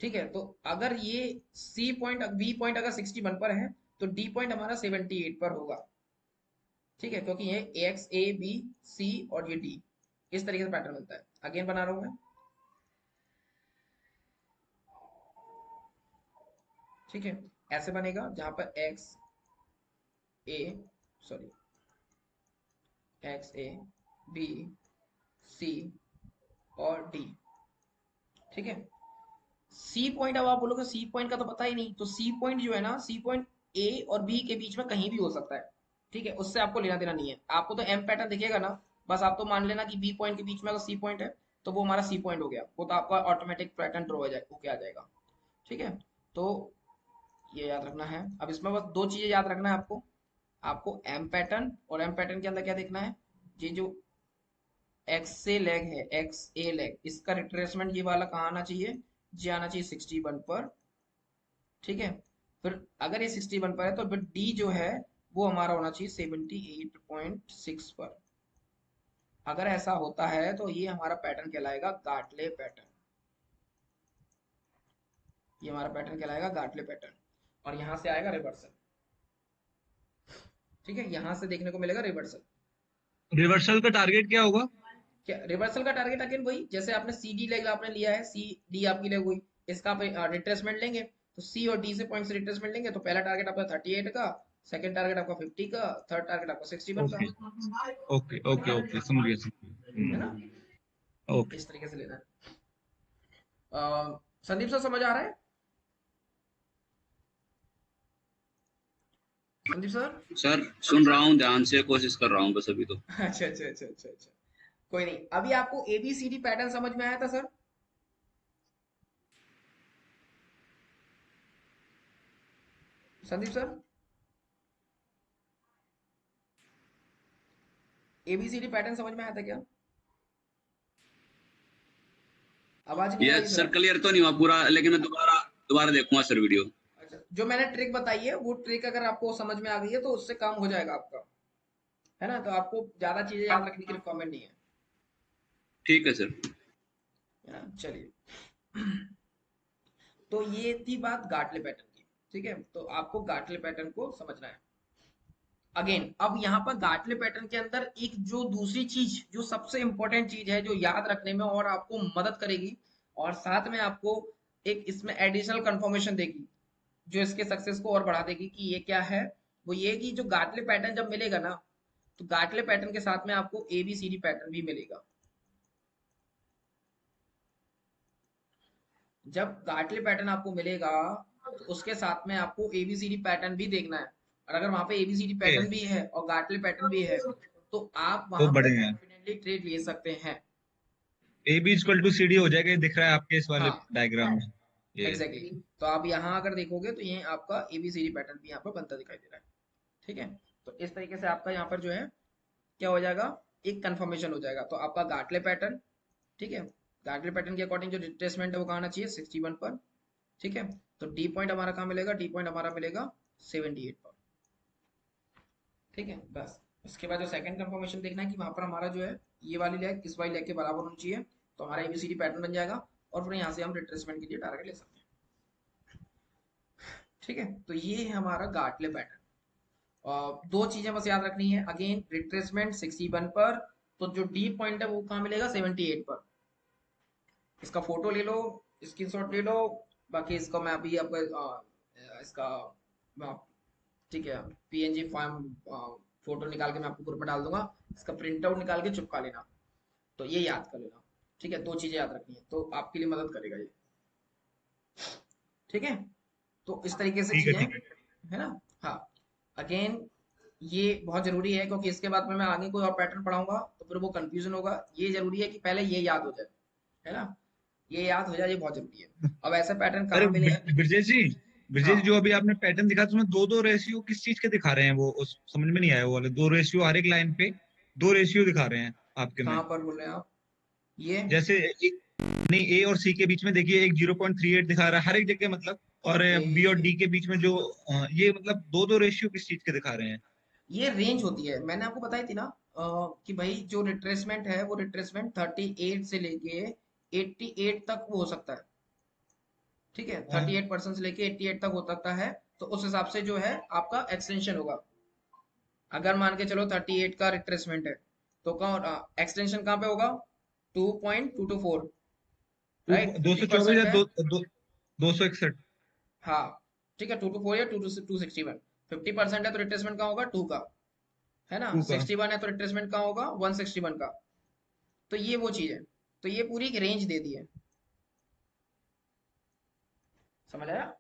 ठीक है। तो अगर ये सी पॉइंट, बी पॉइंट अगर 61 पर है, तो डी पॉइंट हमारा 78 पर होगा, ठीक है, क्योंकि ये एक्स ए बी सी और ये डी, इस तरीके से पैटर्न बनता है। अगेन बना रहा हूं मैं, ठीक है, ऐसे बनेगा जहां पर X A, sorry, X A B C और डी, ठीक है। सी पॉइंट, अब आप बोलोगे सी पॉइंट का तो पता ही नहीं, तो सी पॉइंट जो है ना, सी पॉइंट ए और बी के बीच में कहीं भी हो सकता है, ठीक है, उससे आपको लेना देना नहीं है। आपको तो एम पैटर्न दिखेगा ना, बस आप तो मान लेना कि बी पॉइंट के बीच में अगर सी पॉइंट है तो वो हमारा सी पॉइंट हो गया, वो तो आपका ऑटोमेटिक पैटर्न ड्रॉ हो जाए होके आ जाएगा, ठीक है। तो ये याद रखना है। अब इसमें बस दो चीजें याद रखना है आपको, आपको एम पैटर्न और एम पैटर्न के अंदर क्या देखना है, ये जो एक्स से लेग है, एक्स ए लेग, इसका रिट्रेसमेंट ये वाला कहाँ आना चाहिए, ये आना चाहिए 61 पर, ठीक है। फिर अगर ये 61 पर है तो फिर डी जो है वो हमारा होना चाहिए 78.6 पर। अगर ऐसा होता है तो ये हमारा पैटर्न कहलाएगा गाटले पैटर्न, ये हमारा पैटर्न कहलाएगा गाटले पैटर्न। और यहां से आएगा रिवर्सल, ठीक है, यहां से देखने को मिलेगा रिवर्सल। रिवर्सल का टारगेट क्या होगा? क्या रिवर्सल का टारगेट, अगेन वही, जैसे आपने सी डी लेग आपने लिया है, सी डी आपकी लेग हुई, इसका आप रिट्रेसमेंट लेंगे, तो सी और डी से पॉइंट से रिट्रेसमेंट लेंगे, तो पहला टारगेट आपका 38 का, सेकंड टारगेट आपका 50 का, थर्ड टारगेट आपका 61 का, ओके ओके ओके ओके, समझ गया समझ है ना, गया। ओके। इस तरीके से लेना है। संदीप सर समझ आ रहा है? संदीप सर? सर सुन रहा हूँ, ध्यान से कोशिश कर रहा हूँ बस अभी तो। अच्छा अच्छा अच्छा अच्छा अच्छा, कोई नहीं। अभी आपको एबीसीडी पैटर्न समझ में आया था sir? Sandeep sir, ABCD pattern समझ में आया था क्या? आवाज नहीं आ ये रही सर सर आपकी। क्लियर तो नहीं हुआ पूरा, लेकिन मैं दोबारा दोबारा देखूंगा सर वीडियो। अच्छा, जो मैंने ट्रिक बताई है वो ट्रिक अगर आपको समझ में आ गई है तो उससे काम हो जाएगा आपका, है ना, तो आपको ज्यादा चीजें याद रखने की रिक्वायरमेंट नहीं है, ठीक है सर। है ना। चलिए, तो ये थी बात गाटले पैटर्न की, ठीक है, तो आपको गाटले पैटर्न को समझना है। अगेन अब यहाँ पर गाटले पैटर्न के अंदर एक जो दूसरी चीज, जो सबसे इंपॉर्टेंट चीज है, जो याद रखने में और आपको मदद करेगी और साथ में आपको एक इसमें एडिशनल कंफर्मेशन देगी, जो इसके सक्सेस को और बढ़ा देगी कि ये क्या है, वो ये कि जो गाटले पैटर्न जब मिलेगा ना, तो गाटले पैटर्न के साथ में आपको एबीसीडी पैटर्न भी मिलेगा। जब गाटले पैटर्न आपको मिलेगा तो उसके साथ में आपको एबीसीडी पैटर्न भी देखना है, और अगर वहां पे एबीसीडी पैटर्न भी है और गाटले पैटर्न भी है तो आप तो वहां पर बढ़िया है। कॉन्फिडेंटली ट्रेड ले सकते हैं। A B equal to C D हो जाएगा, ये दिख रहा है आपके इस वाले हाँ, डायग्राम में। ये एग्जैक्टली exactly. तो आप यहाँ अगर देखोगे तो ये आपका एबीसीडी पैटर्न भी यहाँ पर बनता दिखाई दे रहा है, ठीक है। तो इस तरीके से आपका यहाँ पर जो है क्या हो जाएगा, एक कंफर्मेशन हो जाएगा। तो आपका गाटले पैटर्न, ठीक है, गाटले पैटर्न के अकॉर्डिंग जो रिट्रेसमेंट है वो कहाँ आना चाहिए, 61 पर, ठीक है। तो डी पॉइंट हमारा कहाँ मिलेगा, डी पॉइंट हमारा मिलेगा 78 पर, ठीक है। बस उसके बाद जो सेकंड कंफर्मेशन देखना है कि वहां पर हमारा जो है ये वाली लेग इस वाली लेग के बराबर होनी चाहिए, तो हमारा एबीसीडी पैटर्न बन जाएगा, और फिर यहाँ से हम रिट्रेसमेंट के लिए टारगेट ले सकते हैं, ठीक है। तो ये है हमारा गाटले पैटर्न। दो चीजें बस याद रखनी है, अगेन रिट्रेसमेंट 61 पर, तो जो डी पॉइंट है वो कहाँ मिलेगा, 78 पर। इसका फोटो ले लो, स्क्रीनशॉट ले लो, बाकी इसका मैं अभी आपको इसका ठीक है पीएनजी फॉर्म फोटो निकाल के मैं आपको ग्रुप में डाल दूंगा, इसका प्रिंट आउट निकाल के चिपका लेना, तो ये याद कर लेना, ठीक है। दो चीजें याद रखनी है तो आपके लिए मदद करेगा ये, ठीक है। तो इस तरीके से ठीक है चीजें, ठीक है। है ना। हाँ, अगेन ये बहुत जरूरी है क्योंकि इसके बाद में मैं आगे कोई और पैटर्न पढ़ाऊंगा तो फिर वो कंफ्यूजन होगा, ये जरूरी है कि पहले ये याद हो जाए, है ना, ये याद हो जाए, ये बहुत जरूरी है। अब ऐसे पैटर्न अरे कहाँ मिले हैं? ब्रजेश जी, ब्रजेश जी, हाँ, जो अभी आपने पैटर्न दिखा तो उसमें दो दो रेशियो किस चीज के दिखा रहे हैं? वो उस समझ में नहीं आया, वो वाले दो रेशियो हर एक लाइन पे दो रेशियो दिखा रहे हैं आपके में। कहाँ पर बोल रहे हैं आप ये? जैसे नहीं, ए और सी के बीच में देखिए एक 0.38 दिखा रहा है हर एक जगह, मतलब, और ओके, बी और डी के बीच में जो ये मतलब दो दो रेशियो किस चीज के दिखा रहे हैं? ये रेंज होती है, मैंने आपको बताई थी ना, कि भाई जो रिट्रेसमेंट है वो रिट्रेसमेंट 38 से लेके 88 तक वो हो सकता है, ठीक है, हाँ। 38% से लेके 88 तक हो सकता है। तो उस हिसाब से जो है आपका एक्सटेंशन होगा। अगर मान के चलो 38 का रिट्रेसमेंट है तो कौन एक्सटेंशन कहाँ पे होगा? 2.224, राइट, दो फिफ्टी सौ चौबीस परसेंट या है। दो सौ इकसठ। हाँ, ठीक है, 224 या 261। 50% है तो रिट्रेसमेंट कहाँ होगा? 2 का, है ना। टू का। 61 है तो रिट्रेसमेंट कहाँ होगा? 161 का। तो ये वो चीज है। तो ये पूरी एक रेंज दे दी है, समझ आया?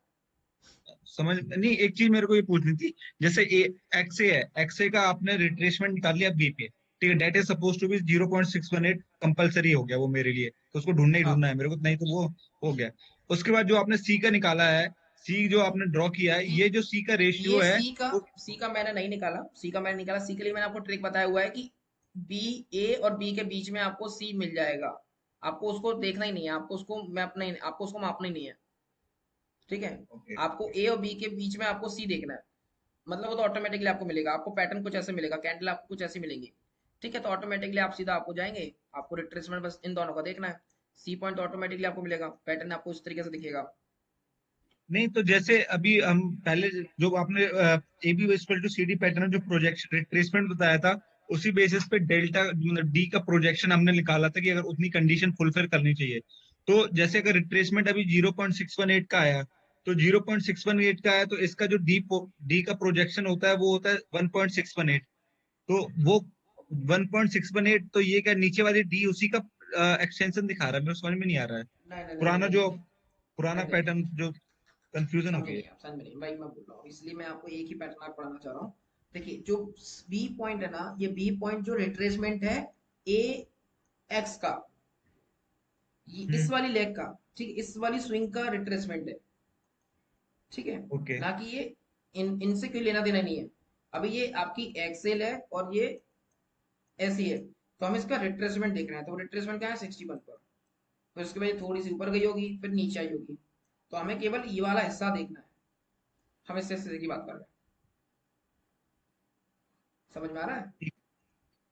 समझ नहीं, एक चीज मेरे को ये पूछनी थी। जैसे ए एक्सए है, एक्सए का आपने रिट्रेसमेंट निकाल लिया बी पे, ठीक है, that is suppose to be 0.618 compulsory हो गया वो मेरे लिए, तो उसको ढूंढना ही हाँ, ढूंढना है मेरे को, नहीं तो वो हो गया। उसके बाद जो आपने सी का निकाला है, सी जो आपने ड्रॉ किया है, सी, ये जो सी का रेशियो ये है वो। सी का मैंने नहीं निकाला। सी का मैंने निकाला, सी के लिए मैंने आपको ट्रिक बताया हुआ है कि बी, ए और बी के बीच में आपको सी मिल जाएगा। आपको उसको देखना ही नहीं है, आपको उसको मैपना ही, आपको उसको मापना ही नहीं है, ठीक है। ओके। आपको ए और बी के बीच में आपको सी देखना है। मतलब वो तो ऑटोमेटिकली आपको मिलेगा, आपको पैटर्न कुछ ऐसे मिलेगा, कैंडल आपको कुछ ऐसी मिलेंगी, ठीक है। तो ऑटोमेटिकली आप सीधा आपको जाएंगे, आपको रिट्रेसमेंट बस इन दोनों का देखना है। सी पॉइंट तो ऑटोमेटिकली आपको मिलेगा, पैटर्न आपको इस तरीके से दिखेगा। नहीं तो जैसे अभी हम पहले जो आपने A B equal to C D pattern जो प्रोजेक्शन रिट्रेसमेंट बताया था, उसी बेसिस पे डेल्टा डी का प्रोजेक्शन हमने निकाला था कि अगर उतनी कंडीशन फुलफिल करनी चाहिए। तो जैसे अगर रिट्रेसमेंट अभी 0.618 का आया, तो 0.618 का आया, तो इसका जो डी का प्रोजेक्शन होता है वो होता है 1.618। तो वो 1.618, तो ये क्या नीचे वाली डी उसी का एक्सटेंशन दिखा रहा है? मेरे को समझ में नहीं आ रहा है। नहीं नहीं नहीं पुराना नहीं जो नहीं पुराना नहीं नहीं नहीं, पैटर्न जो कंफ्यूजन हो समझे गई नहीं है। आप, समझ में नहीं भाई, मैं बोल रहा हूँ इसलिए मैं आपको एक ही पैटर्न आप पढ़ाना चाह रहा हूँ। देखिए जो बी पॉइंट है ना, ये बी पॉइंट जो रिट्रेसमेंट है ए एक्स का, ये इस हम्म। वाली लेग का, ठीक है, इस वाली स्विंग का रिट्रेसमेंट है, ठीक है। ओके। ना कि ये इनसे कोई लेना देना नहीं है। अभी ये आपकी एक्सेल है और ये ऐसी है, तो हमें इसका रिट्रेसमेंट देखना है। तो रिट्रेसमेंट क्या है? 61 पर। फिर उसके बाद ये थोड़ी सी ऊपर गई होगी, फिर नीचे आई होगी। तो हमें केवल ये वाला हिस्सा देखना है। हम इस हिस्से की बात कर रहे हैं, समझ में आ रहा है?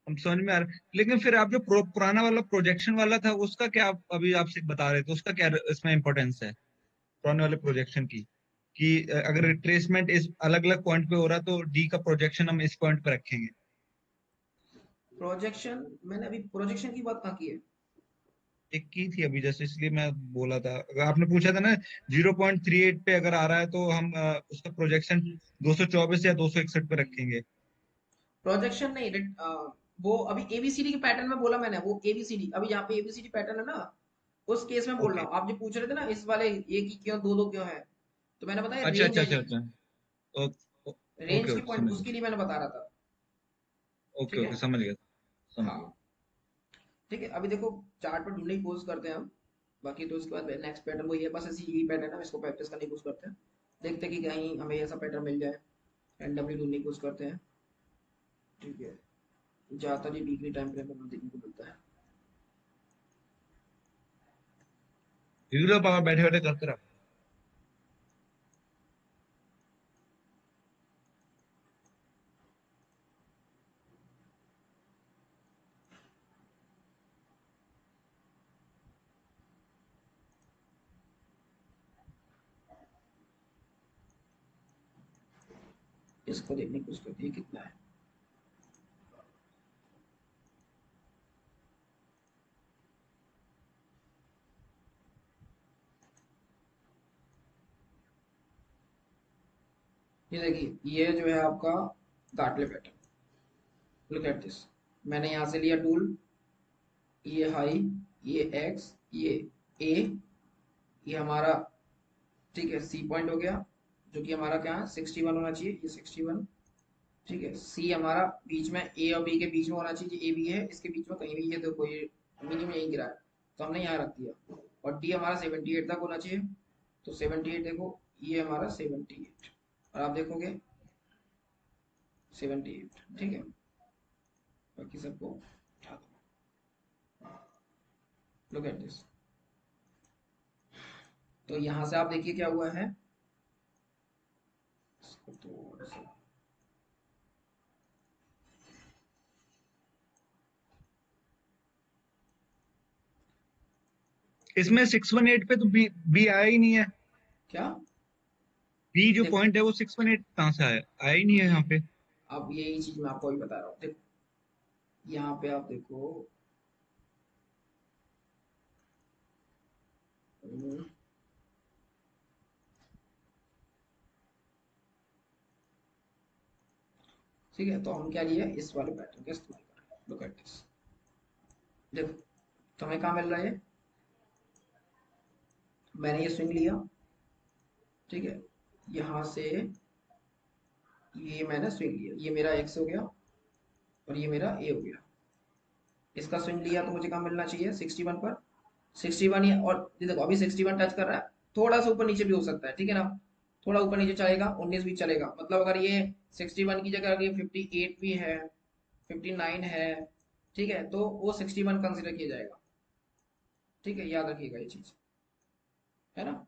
हम समझ में आ रहा है, लेकिन फिर आप जो पुराना वाला प्रोजेक्शन वाला था उसका क्या आप अभी आपसे बता रहे थे, उसका क्या इसमें इंपॉर्टेंस है पुराने वाले प्रोजेक्शन की? कि अगर रिट्रेसमेंट इस अलग अलग पॉइंट पे हो रहा तो डी का प्रोजेक्शन हम इस पॉइंट पे रखेंगे। प्रोजेक्शन, मैंने अभी प्रोजेक्शन की बात कहाँ की है? एक की थी अभी जैसे, इसलिए मैं बोला था, अगर आपने पूछा था ना 0.38 पे अगर आ रहा है तो हम उसका प्रोजेक्शन 224 या 261 पे रखेंगे। प्रोजेक्शन नहीं, वो अभी एबीसीडी के पैटर्न में बोला मैंने, वो एबीसीडी, अभी यहाँ पे एबीसीडी पैटर्न है ना, उस केस में बोल रहा ओके। हूँ। आप जो पूछ रहे थे ना इस वाले एक ही क्यों, दो दो क्यों है, तो मैंने बताया अच्छा रेंज अच्छा है अच्छा ये, अच्छा। ओ- रेंज ओके के ओके पॉइंट समझ उसके गया। लिए मैंने बता रहा था, ओके ठीक ओके है। समझ गया। समझ गया। हाँ, ठीक है। अभी देखो चार्ट पर ढूंढने की कोशिश करते हैं हम। बाकी तो उसके बाद नेक्स्ट पैटर्न वही है, बस ऐसी यही पैटर्न है, इसको प्रैक्टिस करने की कोशिश करते हैं। देखते हैं कि कहीं हमें ऐसा पैटर्न मिल जाए, रैंडमली ढूंढने की कोशिश करते हैं, ठीक है। ज्यादातर ये वीकली टाइम फ्रेम में देखने को मिलता है। वीडियो पापा बैठे बैठे करते रहो। इसको देखने की कोशिश करते हैं कितना है। ये देखिए, ये जो है आपका गाटले पैटर्न, लुक एट दिस। मैंने यहाँ से लिया टूल, ये हाई, ये एक्स, ये ए, ये हमारा, ठीक है, सी पॉइंट हो गया, जो कि हमारा क्या है 61 होना चाहिए, ये 61, ठीक है। सी हमारा बीच में ए और बी के बीच में होना चाहिए, ए बी है इसके बीच में कहीं भी, ये देखो ये मिनिमम यही गिरा है, तो हमने यहाँ रख दिया। और डी हमारा 78 तक होना चाहिए, तो 78 देखो, ये हमारा 78, और आप देखोगे 78, ठीक है। बाकी सबको उठा दो, लुक एट दिस। तो यहाँ से आप देखिए क्या हुआ है, इसको थोड़ा सा, इसमें 618 पे तो बी बी आया ही नहीं है। क्या बी जो देखो पॉइंट है वो 618 कहाँ से आया, आया ही नहीं है यहाँ पे। अब यही चीज मैं आपको अभी बता रहा हूँ। देखो यहाँ पे आप देखो, हम्म, ठीक है, तो हम क्या लिए, इस वाले पैटर्न का इस्तेमाल कर रहे हैं। लुक एट दिस, देखो तुम्हें कहाँ मिल रहा है, मैंने ये स्विंग लिया, ठीक है, यहाँ से ये मैंने स्विंग लिया, ये मेरा एक्स हो गया और ये मेरा ए हो गया। इसका स्विंग लिया तो मुझे कहाँ मिलना चाहिए, 61 पर। 61 ही, और ये देखो अभी 61 टच कर रहा है, थोड़ा सा ऊपर नीचे भी हो सकता है, ठीक है ना, थोड़ा ऊपर नीचे चलेगा, 19 भी चलेगा। मतलब अगर ये 61 की जगह अगर ये 58 भी है, 59 है, ठीक है, तो वो 61 कंसिडर किया जाएगा। ठीक है, याद रखिएगा ये चीज, है ना।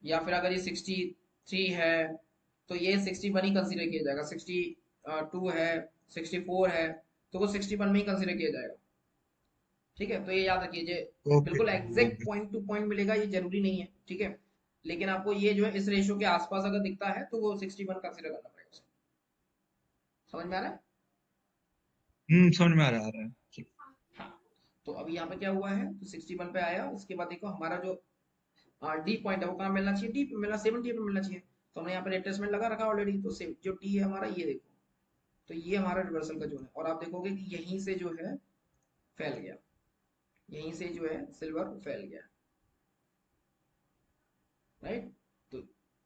या फिर अगर ये 63 है तो ये 61 ही कंसिडर किया जाएगा, 62 है, 64 है, तो वो 61 में ही कंसिडर किया जाएगा। ठीक है, तो ये याद रखिए, जे ओके बिल्कुल exact okay. Point two point मिलेगा ये जरूरी नहीं है, ठीक है, लेकिन आपको ये जो है इस रेशियो के आसपास अगर दिखता है तो वो 61 कंसिडर करना पड़ेगा उसे। समझ में आ रहा है। समझ में आ रहा है। हाँ, तो अभी यहाँ पे क्या हुआ है, तो 61 पे आया, उसके बाद देखो हमारा जो डी पॉइंट है वो कहाँ मिलना चाहिए, डी पे मिलना, 70 पे मिलना चाहिए। तो हमने यहाँ पे रिट्रेसमेंट लगा रखा ऑलरेडी, तो जो डी है हमारा ये देखो, तो ये हमारा रिवर्सल का जोन है, और आप देखोगे कि यहीं से जो है फैल गया, यहीं से जो है सिल्वर फैल गया, राइट। तो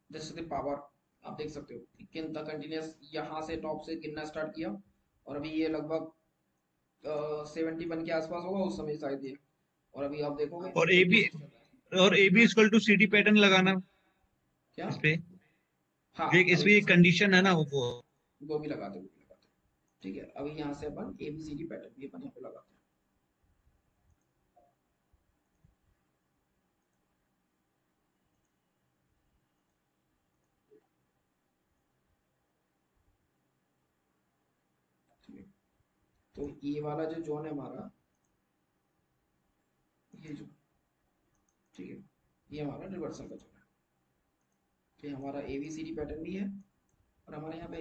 जैसे पावर आप देख सकते हो कि कितना कंटिन्यूस यहाँ से टॉप से गिरना स्टार्ट किया, और अभी ये लगभग 71 के आसपास होगा उस समय शायद ये, और अभी आप देखोगे और ए 80 बी, से चल रहा है। और A B equal to C D pattern लगाना क्या, इस पे, हाँ जो एक अभी इसमें एक कंडीशन है ना वो। वो भी लगाते, वो भी लगाते, ठीक है। अभी यहाँ से अपन ABCD पैटर्न भी अपन यहाँ पे लगाते हैं। ठीक है, तो ये वाला जो जोन है हमारा, ये जो, ठीक है, ये हमारा रिवर्सल का जोन है। तो ये हमारा ABCD पैटर्न भी है, और हमारे यहाँ पे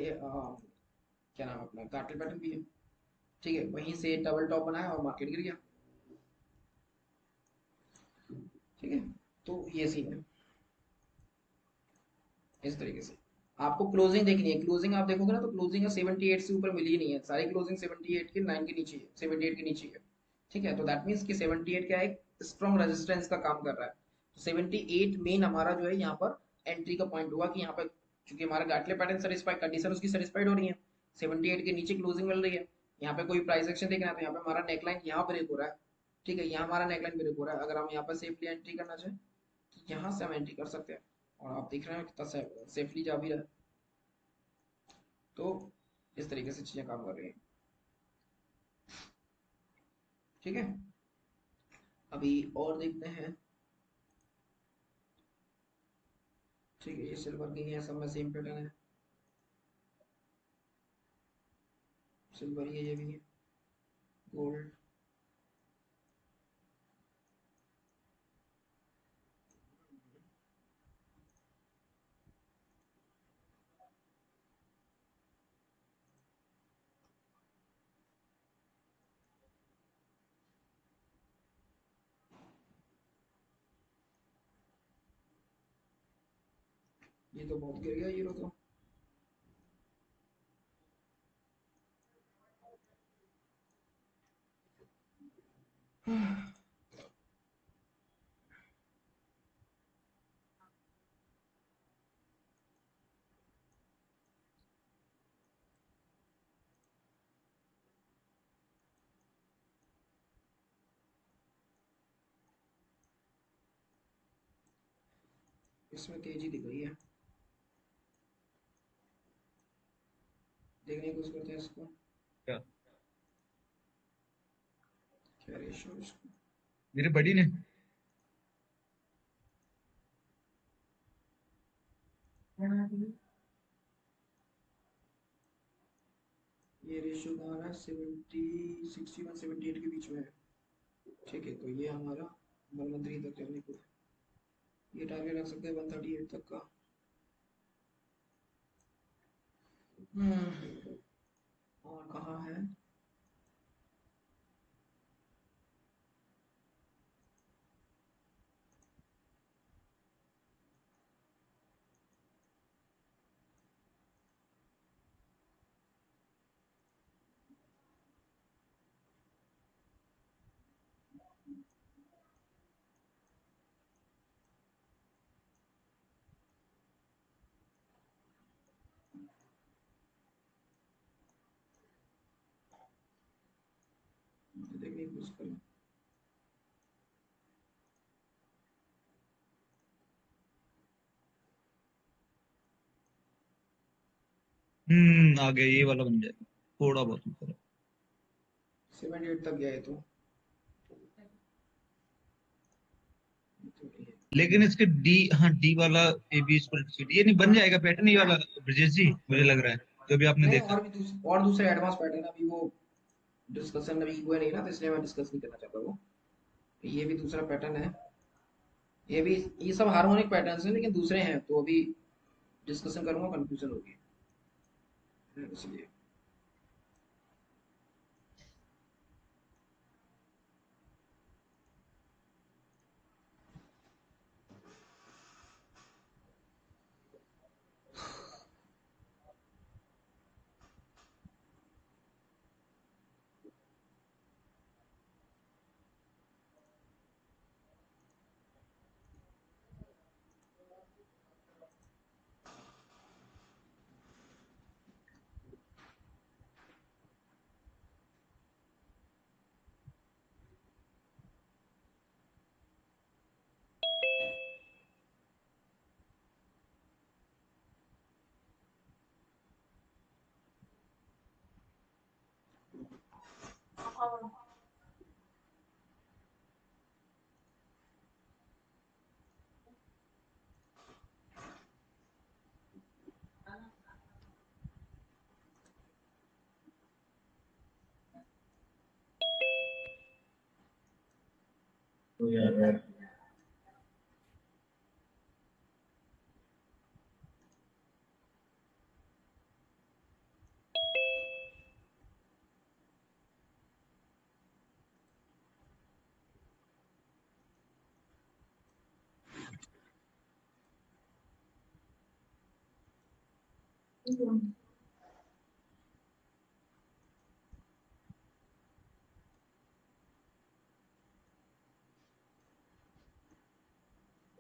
क्या नाम है अपना, कार्टेल पैटर्न भी है। ठीक है, वहीं से डबल टॉप बनाया और मार्केट गिर गया। ठीक है, तो ये सीन है इस तरीके से। आपको क्लोजिंग देखनी है, क्लोजिंग आप देखोगे ना तो क्लोजिंग 78 से ऊपर मिली ही नहीं है, सारी क्लोजिंग 78 के 9 के नीचे है, 78 के नीचे है। ठीक है, तो दैट मीन्स कि 78 क्या है, एक स्ट्रॉन्ग रेजिस्टेंस का काम कर रहा है। तो 78 मेन हमारा जो है यहाँ पर एंट्री का पॉइंट हुआ, कि यहाँ पर चूंकि हमारा गाटले पैटर्न सेटिस्फाइड, कंडीशन उसकी सेटिस्फाइड हो रही है, 78 के नीचे क्लोजिंग मिल रही है। यहाँ पे कोई प्राइस एक्शन देखना है तो यहाँ पे हमारा नेकलाइन यहाँ ब्रेक हो रहा है। ठीक है, यहाँ हमारा नेकलाइन ब्रेक हो रहा है, अगर हम यहाँ पर सेफली एंट्री करना चाहें तो यहाँ से हम एंट्री कर सकते हैं, और आप देख रहे हैं कितना सेफली जा भी रहा है। तो इस तरीके से चीजें काम कर रही हैं। ठीक है, अभी और देखते हैं। ठीक है, ये सिल्वर की है, सब में सेम पैटर्न है, सिल्वर ये भी है, गोल्ड, ये तो बहुत गिर गया हीरो तो। इसमें तेजी दिख रही है, देखने की कोशिश करते हैं इसको, क्या क्या रेशियो इसको। मेरे बड़ी ने। ये रेशियो कहाँ रहा है, 61 78 के बीच में है। ठीक है, तो ये हमारा 113 तक जाने को है, ये टारगेट रख सकते हैं 138 तक का। हम्म, और कहाँ है? देखने की कोशिश करूँ। आ गया, ये वाला बन जाएगा थोड़ा बहुत ऊपर। 78 तक गया है तो लेकिन इसके डी, हाँ डी वाला, ए बी स्प्रेडशीट, ये नहीं बन जाएगा पैटर्न ये वाला ब्रजेश जी, मुझे लग रहा है जो भी आपने नहीं, देखा। और दूसरे एडवांस पैटर्न अभी वो डिस्कशन अभी हुआ नहीं ना, तो इसलिए मैं डिस्कस नहीं करना चाहता वो। ये भी दूसरा पैटर्न है। ये भी, ये सब हार्मोनिक पैटर्न्स हैं लेकिन दूसरे हैं, तो अभी डिस्कशन करूंगा कंफ्यूजन होगी, इसलिए।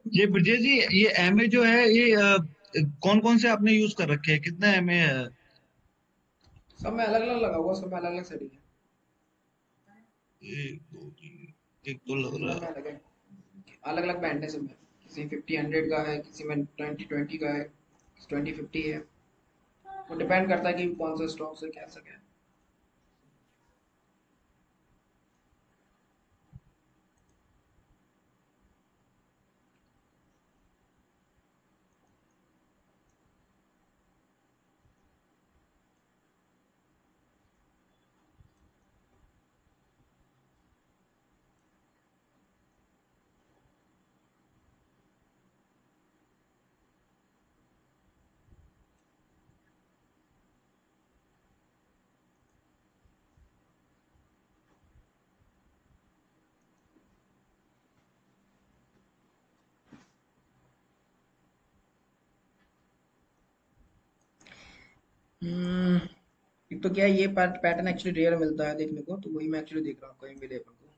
ये ब्रजेश जी, ये एमए जो है ये कौन कौन से आपने यूज कर रखे हैं, कितना एमए है? सब में अलग अलग लगा हुआ, सब में अलग अलग सेटिंग है। एक दो तीन, एक तो लग सब रहा में है। अलग है, अलग अलग बैंड है सब में। किसी 50 100 का है, किसी में 20 20 का है, 20 50 है। वो डिपेंड करता है कि कौन सा स्टॉक से कैसा क्या है। हम्म, एक तो क्या है, ये पैटर्न एक्चुअली रेयर मिलता है देखने को, तो वही मैं एक्चुअली देख रहा हूँ कहीं मिले अपन को।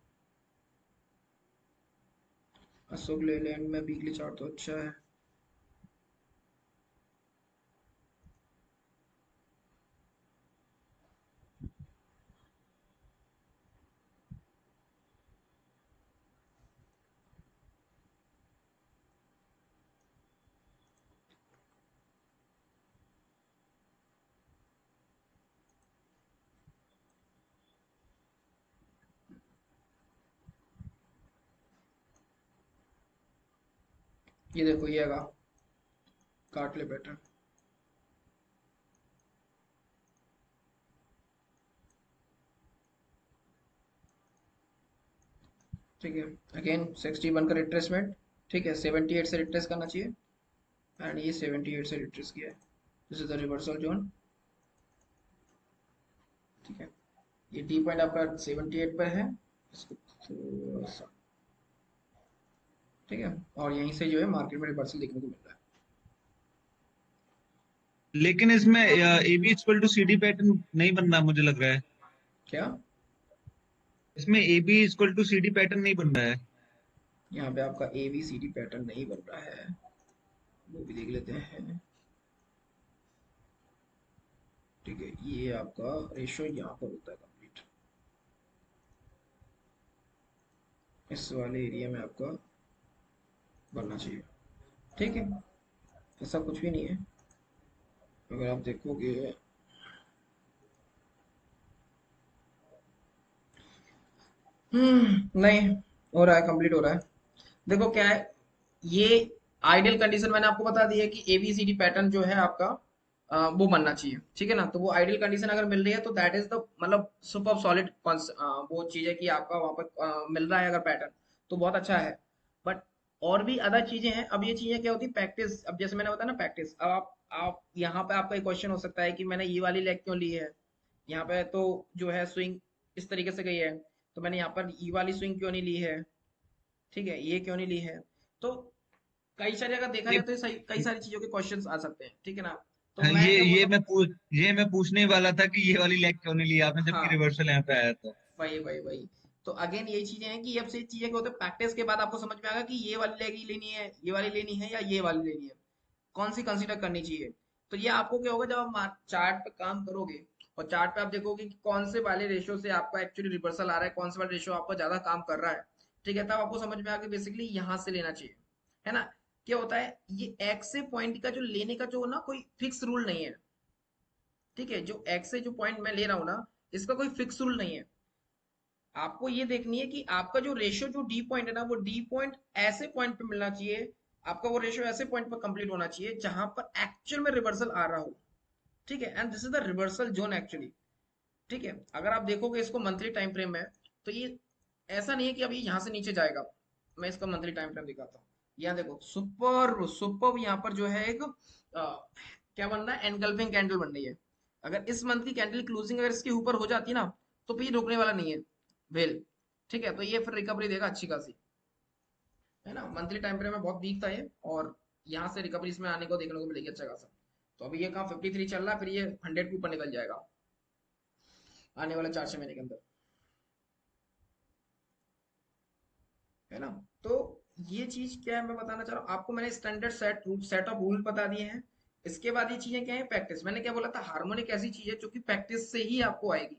अशोक लेलैंड में वीकली चार्ट तो अच्छा है। ये देखो, ये आगा काट ले पैटर्न। ठीक है, अगेन 61 का रिट्रेसमेंट। ठीक है, 78 से रिट्रेस करना चाहिए, एंड ये 78 से रिट्रेस किया है। This is the reversal zone. ये टी पॉइंट आपका 78 पर है, इसको थोड़ा सा, ठीक है, और यहीं से जो है मार्केट में रिवर्सल देखने को मिल रहा है। लेकिन इसमें A B equal to C D pattern नहीं बन रहा मुझे लग रहा है। क्या? इसमें A B equal to C D pattern नहीं बन रहा है। यहाँ पे आपका A B C D pattern नहीं बन रहा है, वो भी देख लेते हैं। ठीक है, ये आपका रेशो यहाँ पर होता है कंप्लीट, इस वाले एरिया में आपका बनना चाहिए। ठीक है, ऐसा कुछ भी नहीं है। अगर आप देखोगे, नहीं हो रहा है, कंप्लीट हो रहा है। देखो क्या है, ये आइडियल कंडीशन मैंने आपको बता दी है कि एबीसीडी पैटर्न जो है आपका वो बनना चाहिए, ठीक है ना। तो वो आइडियल कंडीशन अगर मिल रही है तो दैट इज द मतलब सुपर सॉलिड वो चीज है कि आपका वहां पर मिल रहा है अगर पैटर्न, तो बहुत अच्छा है। बट और भी अदर चीजें हैं। अब ये चीजें क्या होती है, प्रैक्टिस। अब जैसे मैंने बताया ना प्रैक्टिस, अब आप यहाँ पे आपका एक क्वेश्चन हो सकता है कि मैंने ये वाली लेग क्यों ली है, यहाँ पे तो जो है स्विंग इस तरीके से गई है, तो मैंने यहाँ पर ये वाली स्विंग क्यों नहीं ली है, ठीक है, ये क्यों नहीं ली है। तो कई सारे अगर देखा जाए ये तो सही कई सारी चीजों के क्वेश्चंस आ सकते हैं, ठीक है ना। तो हाँ, मैं क्या बोल रहा हूँ, ये मैं पूछने ही वाला था कि ये वाली लेग क्यों नहीं ली आपने, जबकि हाँ, रिवर्सल यहाँ पे आया था। वही तो अगेन यही चीजें हैं कि अब से चीजें क्या होते हैं, प्रैक्टिस के बाद आपको समझ में आएगा कि ये वाली लेग ही लेनी है, ये वाली लेनी है, या ये वाली लेनी है, कौन सी कंसीडर करनी चाहिए। तो ये आपको क्या होगा, जब आप चार्ट पे काम करोगे और चार्ट पे आप देखोगे कि कौन से वाले रेशियो से आपका एक्चुअली रिवर्सल आ रहा है, कौन से वाले रेशियो आपका ज्यादा काम कर रहा है, ठीक है, तब आपको समझ में आ गया बेसिकली यहाँ से लेना चाहिए, है ना। क्या होता है, ये एक्स से पॉइंट का जो लेने का जो ना कोई फिक्स रूल नहीं है, ठीक है। जो एक्स से जो पॉइंट मैं ले रहा हूँ ना, इसका कोई फिक्स रूल नहीं है। आपको ये देखनी है कि आपका जो रेशियो जो डी पॉइंट है ना, वो डी पॉइंट ऐसे पॉइंट पे मिलना चाहिए, आपका वो रेशियो ऐसे पॉइंट पर कंप्लीट होना चाहिए जहां पर एक्चुअल में रिवर्सल आ रहा हो, ठीक है। And this is the reversal zone actually, ठीक है। अगर आप देखोगे इसको मंथली टाइम फ्रेम में, तो ये ऐसा नहीं है कि अभी यहाँ से नीचे जाएगा। मैं इसका मंथली टाइम फ्रेम दिखाता हूँ। यहाँ देखो, सुपर सुपर यहाँ पर जो है एक क्या बन रहा है, एनगल्फिंग कैंडल बन रही है। अगर इस मंथ की कैंडल क्लोजिंग अगर इसके ऊपर हो जाती है ना, तो फिर रुकने वाला नहीं है वेल, ठीक है। तो ये फिर रिकवरी देगा अच्छी खासी, है ना। मंथली टाइम फ्रेम में बहुत वीक था ये, और यहाँ से रिकवरी इसमें आने को देखने को मिलेगी अच्छा खासा। तो अभी ये कहाँ 53 चल रहा है, फिर ये 100 के ऊपर निकल जाएगा आने वाले 4-6 महीने के अंदर, है ना। तो ये चीज क्या है मैं बताना चाह रहा हूँ आपको, मैंने स्टैंडर्ड सेट ऑफ रूल बता दिए हैं। इसके बाद ये चीजें क्या है, प्रैक्टिस। मैंने क्या बोला था, हार्मोनिक ऐसी चीज है जो कि प्रैक्टिस से ही आपको आएगी।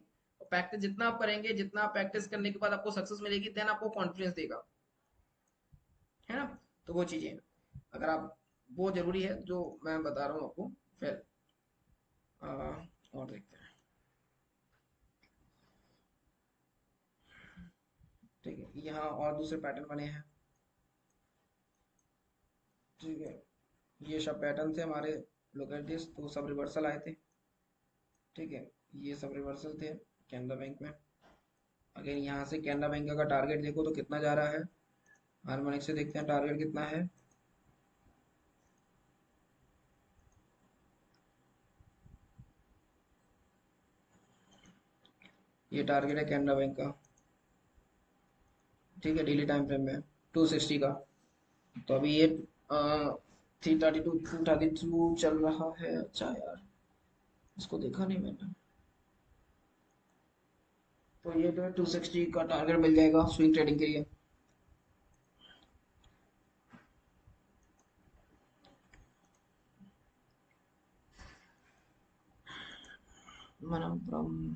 प्रैक्टिस जितना आप करेंगे, जितना आप प्रैक्टिस करने के बाद आपको सक्सेस मिलेगी, देन आपको कॉन्फिडेंस देगा, है ना। तो वो चीजें अगर आप, वो जरूरी है जो मैं बता रहा हूँ आपको। फिर और देखते हैं, ठीक है। यहाँ और दूसरे पैटर्न बने हैं, ठीक है। ये सब पैटर्न थे हमारे लोकेलिटीज, तो सब रिवर्सल आए थे, ठीक है। ये सब रिवर्सल थे कैनरा बैंक में। अगर यहाँ से कैनरा बैंक का टारगेट देखो तो कितना जा रहा है, हार्मोनिक से देखते हैं टारगेट कितना है। ये टारगेट है कैनरा बैंक का, ठीक है, डेली टाइम फ्रेम में 260 का। तो अभी ये 332 चल रहा है। अच्छा यार, इसको देखा नहीं मैंने। तो ये तो 260 का टारगेट मिल जाएगा स्विंग ट्रेडिंग के लिए। मनपुरम,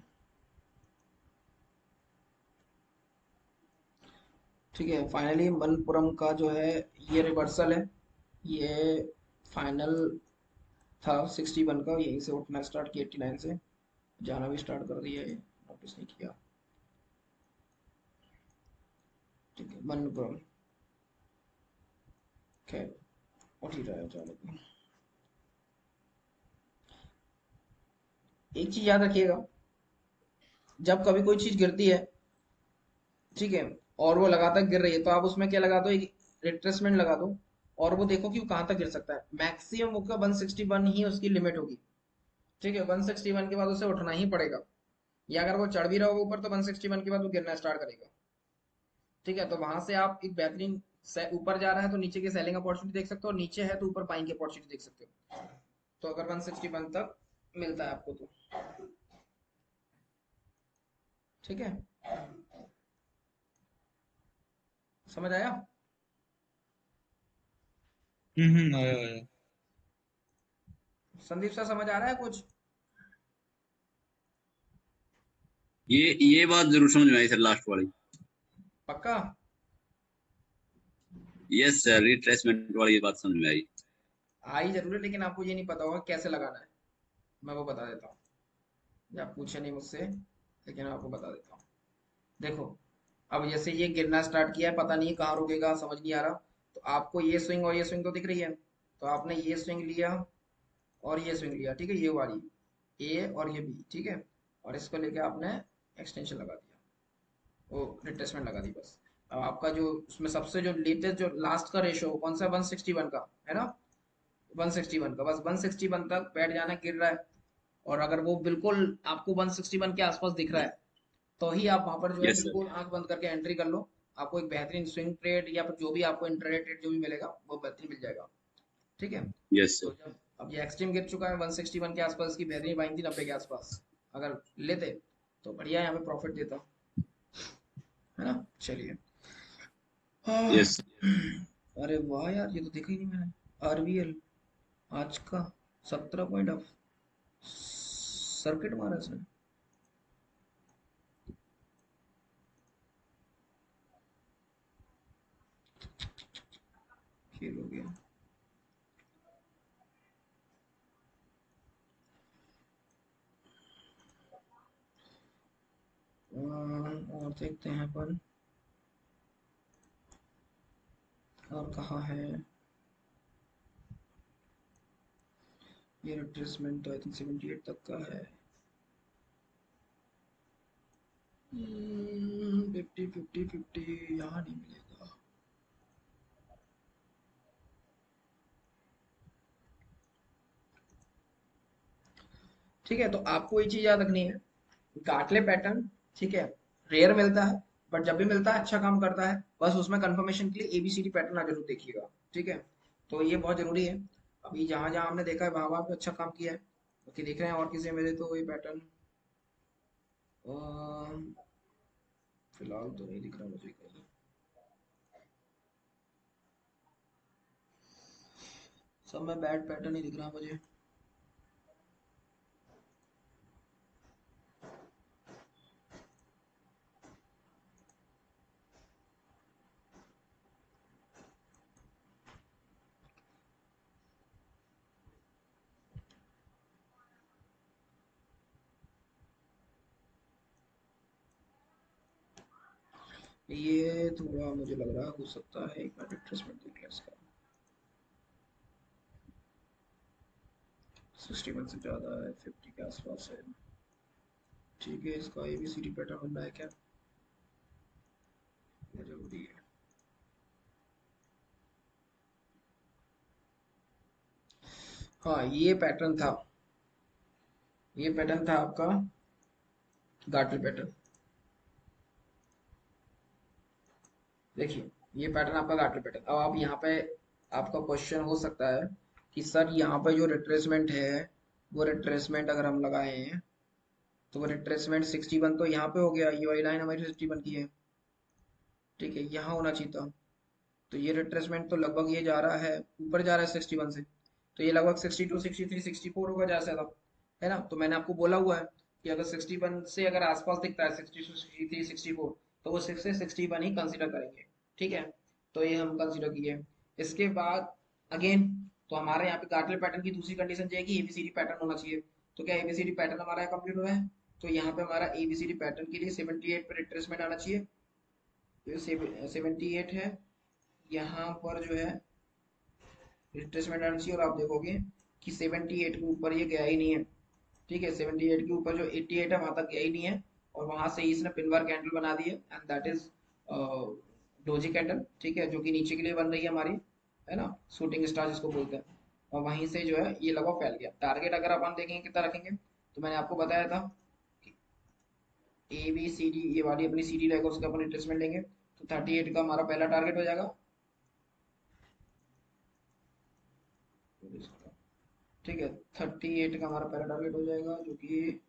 ठीक है। फाइनली मनपुरम का जो है ये रिवर्सल है, ये फाइनल था 61 का, यहीं से उठना स्टार्ट किया 89 से, जाना भी स्टार्ट कर दिया है, नोटिस नहीं किया, ठीक है। मनपुरम खैर उठ ही रहा है, चलो। एक चीज याद रखिएगा, जब कभी कोई चीज गिरती है, ठीक है, और वो लगातार गिर रही है, तो आप उसमें क्या लगा दो, एक रिट्रेसमेंट लगा दो, और वो देखो कि वो कहाँ तक गिर सकता है। मैक्सिमम उसका 161 ही उसकी लिमिट होगी, ठीक है। 161 के बाद उसे उठना ही पड़ेगा, या अगर वो चढ़ भी रहा होगा ऊपर तो 161 के बाद वो गिरना स्टार्ट करेगा। ठीक है, तो वहां से आप एक बेहतरीन ऊपर जा रहा है तो नीचे की सेलिंग अपॉर्चुनिटी देख सकते हो, और नीचे है तो ऊपर बाइंग की अपॉर्चुनिटी देख सकते हो। तो अगर 161 तक मिलता है आपको तो ठीक है, समझ आया? आया आया। संदीप सर समझ आ रहा है कुछ? ये बात जरूर समझ में आई सर, लास्ट वाली। पक्का? यस सर, रिट्रेसमेंट वाली ये बात समझ में आई। आई जरूर है, लेकिन आपको ये नहीं पता होगा कैसे लगाना है। मैं वो बता देता हूँ, या आप पूछे नहीं मुझसे, लेकिन मैं आपको बता देता हूँ। देखो, अब जैसे ये गिरना स्टार्ट किया है, पता नहीं कहाँ रुकेगा, समझ नहीं आ रहा। तो आपको ये स्विंग और ये स्विंग तो दिख रही है, तो आपने ये स्विंग लिया और ये स्विंग लिया, ठीक है, ये वाली ए और ये बी, ठीक है, और इसको लेके आपने एक्सटेंशन लगा दिया, वो रिट्रेसमेंट लगा दी बस। अब आपका जो उसमें सबसे जो लेटेस्ट जो लास्ट का रेशो कौन सा, 161 का है ना, 161 का, बस 161 तक बैठ जाना, गिर रहा है, और अगर वो बिल्कुल आपको 161 के आसपास दिख रहा है तो ही आप वहां पर जो है यस सर। बिल्कुल आंख बंद करके एंट्री कर लो। आपको एक बेहतरीन स्विंग ट्रेड या फिर जो भी आपको इंट्राडे ट्रेड जो भी मिलेगा वो बेहतरीन मिल जाएगा। ठीक है, यस तो सर। जब अब ये एक्सट्रीम गिर चुका है 161 के आसपास, की बेहतरीन बाइंग थी 90 के आसपास, अगर लेते तो बढ़िया यहाँ पे प्रॉफिट देता, है ना। चलिए, हाँ। यस। अरे वाह यार, ये तो देखा ही नहीं मैंने। आरबीएल आज का 17 पॉइंट ऑफ सर्किट मारा इसने। खेल हो गया। और देखते हैं अपन, और कहाँ है ये रिट्रेसमेंट, तो आई थिंक 78 तक का है। 50 50 50 यहाँ नहीं मिलेगा। ठीक है, तो आपको ये चीज याद रखनी है, गाटले पैटर्न, ठीक है, रेयर मिलता है, बट जब भी मिलता है अच्छा काम करता है। बस उसमें कंफर्मेशन के लिए एबीसीडी पैटर्न जरूर देखिएगा, ठीक है, तो ये बहुत जरूरी है। अभी जहां जहां हमने देखा है वहां वहां पे अच्छा काम किया है। बाकी देख रहे हैं और किसी मेरे तो ये पैटर्न फिलहाल तो नहीं दिख रहा मुझे कहीं। सब में बैड पैटर्न ही दिख रहा मुझे। ये थोड़ा मुझे लग रहा हो सकता है, एक बार रिट्रेसमेंट देख लें इसका। 61 से ज़्यादा है, 50 के आसपास है। ठीक है, इसका एबीसीडी पैटर्न बनना है क्या, ये जरूरी है। हाँ, ये पैटर्न था, ये पैटर्न था आपका गार्टल पैटर्न। देखिए, ये पैटर्न आपका गार्टल पैटर्न। अब आप यहाँ पे, आपका क्वेश्चन हो सकता है कि सर यहाँ पे जो रिट्रेसमेंट है, वो रिट्रेसमेंट अगर हम लगाए हैं तो वो रिट्रेसमेंट 61 तो यहाँ पे हो गया, ये वाली लाइन हमारी 61 की है, ठीक है, यहाँ होना चाहिए था। तो ये रिट्रेसमेंट तो लगभग ये जा रहा है, ऊपर जा रहा है 61 से, तो ये लगभग 62 63 64 होगा जैसे था, है ना। तो मैंने आपको बोला हुआ है कि अगर 61 से अगर आसपास दिखता है 62 63 64, तो वो 6 से 61 ही कंसीडर करेंगे, ठीक है। तो ये हम कंसीडर किए। इसके बाद अगेन, तो हमारे यहाँ पे गार्टले पैटर्न की दूसरी कंडीशन ये है कि एबीसीडी पैटर्न होना चाहिए। तो क्या एबीसीडी पैटर्न हमारा कंप्लीट हो रहा है, तो यहाँ पे हमारा एबीसीडी पैटर्न के लिए 78 पे रिट्रेसमेंट आना चाहिए। ये 78 है, यहाँ पर जो है रिट्रेसमेंट आना चाहिए, और आप देखोगे कि 78 के ऊपर ये गया ही नहीं है, ठीक है, 78 के ऊपर जो 88 है वहां तक गया ही नहीं है, और वहां से ही इसने पिनवर कैंडल बना दी है, and that is doji candle, ठीक है, जो कि नीचे के लिए बन रही है हमारी, है ना, शूटिंग स्टार जिसको बोलते हैं। और वहीं से जो है ये लगभग फैल गया। टारगेट अगर अपन देखेंगे कितना रखेंगे, तो मैंने आपको बताया था ए बी सी डी, ये वाली अपनी सी डी रहेगा, उसका अपन रिट्रेसमेंट लेंगे। तो 38 का हमारा पहला टारगेट हो जाएगा। ठीक है, 38 का हमारा पहला टारगेट हो जाएगा, जो कि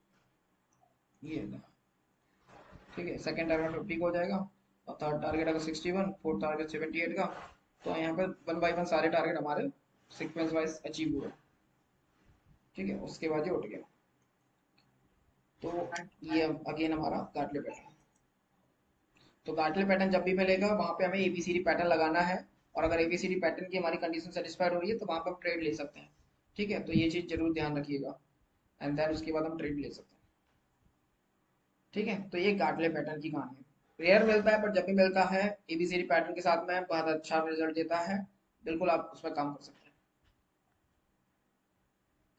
ये है। ठीक है, सेकंड टारगेट 50 का हो जाएगा, और थर्ड टारगेट अगर 61, फोर्थ टारगेट 78 का। तो यहाँ पे वन बाय वन सारे टारगेट हमारे सीक्वेंस वाइज अचीव हुए। ठीक है, उसके बाद ये उठ गया। तो ये अगेन हमारा गाटले पैटर्न। तो गाटले पैटर्न जब भी मिलेगा वहां पे हमें एबीसीडी पैटर्न लगाना है, और अगर एबीसीडी पैटर्न की हमारी कंडीशन सेटिस्फाइड हो रही है तो वहां पर हम ट्रेड ले सकते हैं। ठीक है, तो ये चीज जरूर ध्यान रखिएगा, एंड देन उसके बाद हम ट्रेड ले सकते हैं। ठीक है, तो ये गाटले पैटर्न की कहानी है। रेयर मिलता है, पर जब भी मिलता है एबीसीडी पैटर्न के साथ में बहुत अच्छा रिजल्ट देता है। बिल्कुल आप उसमें काम कर सकते हैं।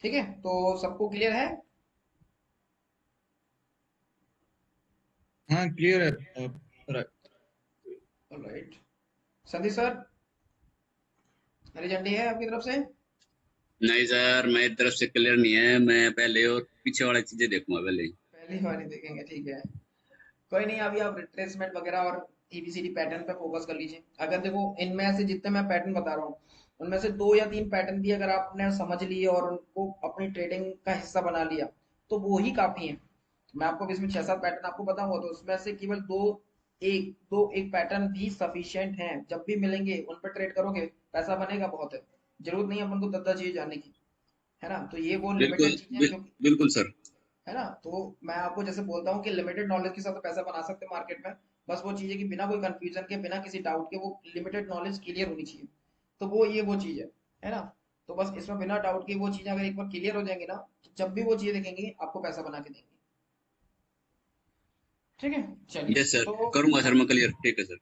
ठीक है, तो सबको क्लियर है? हाँ क्लियर है। राइट, संदीप सर, हरी झंडी है आपकी तरफ से? नहीं सर, मेरी तरफ से क्लियर नहीं है, मैं पहले और पीछे वाली चीजें देखूंगा पहले ही। पहली बार ही देखेंगे, ठीक है। कोई नहीं, अभी आप रिट्रेसमेंट वगैरह और एबीसीडी पैटर्न पे फोकस कर लीजिए। अगर देखो इनमें से जितने मैं पैटर्न बता रहा हूँ, उनमें से 2 या 3 पैटर्न भी अगर आपने समझ लिए और उनको अपनी ट्रेडिंग का हिस्सा बना लिया, तो वो ही काफी है। मैं आपको इसमें 6-7 पैटर्न आपको बताऊंगा, तो उसमें से केवल एक पैटर्न भी सफिशियंट है। जब भी मिलेंगे उन पर ट्रेड करोगे, पैसा बनेगा बहुत है। जरूरत नहीं है अपन को 10-10 चीज जानने की, है ना। तो ये वो बिल्कुल लिमिटेड चीजें जो, बिल्कुल सर। है ना। तो मैं आपको जैसे बोलता हूँ कि लिमिटेड नॉलेज के साथ तो पैसा बना सकते हैं मार्केट में। बस वो चीज़ है कि बिना कोई कंफ्यूजन के, बिना किसी डाउट के, वो लिमिटेड नॉलेज क्लियर होनी चाहिए। तो वो चीज़ है ना। तो बस इसमें बिना डाउट के वो चीज़ें अगर एक बार क्लियर हो जाएंगी ना, तो जब भी वो चीज़ें देखेंगे आपको पैसा बना के देंगे। ठीक है, चलिए। यस सर, तो करूंगा सर मैं क्लियर, ठीक है सर।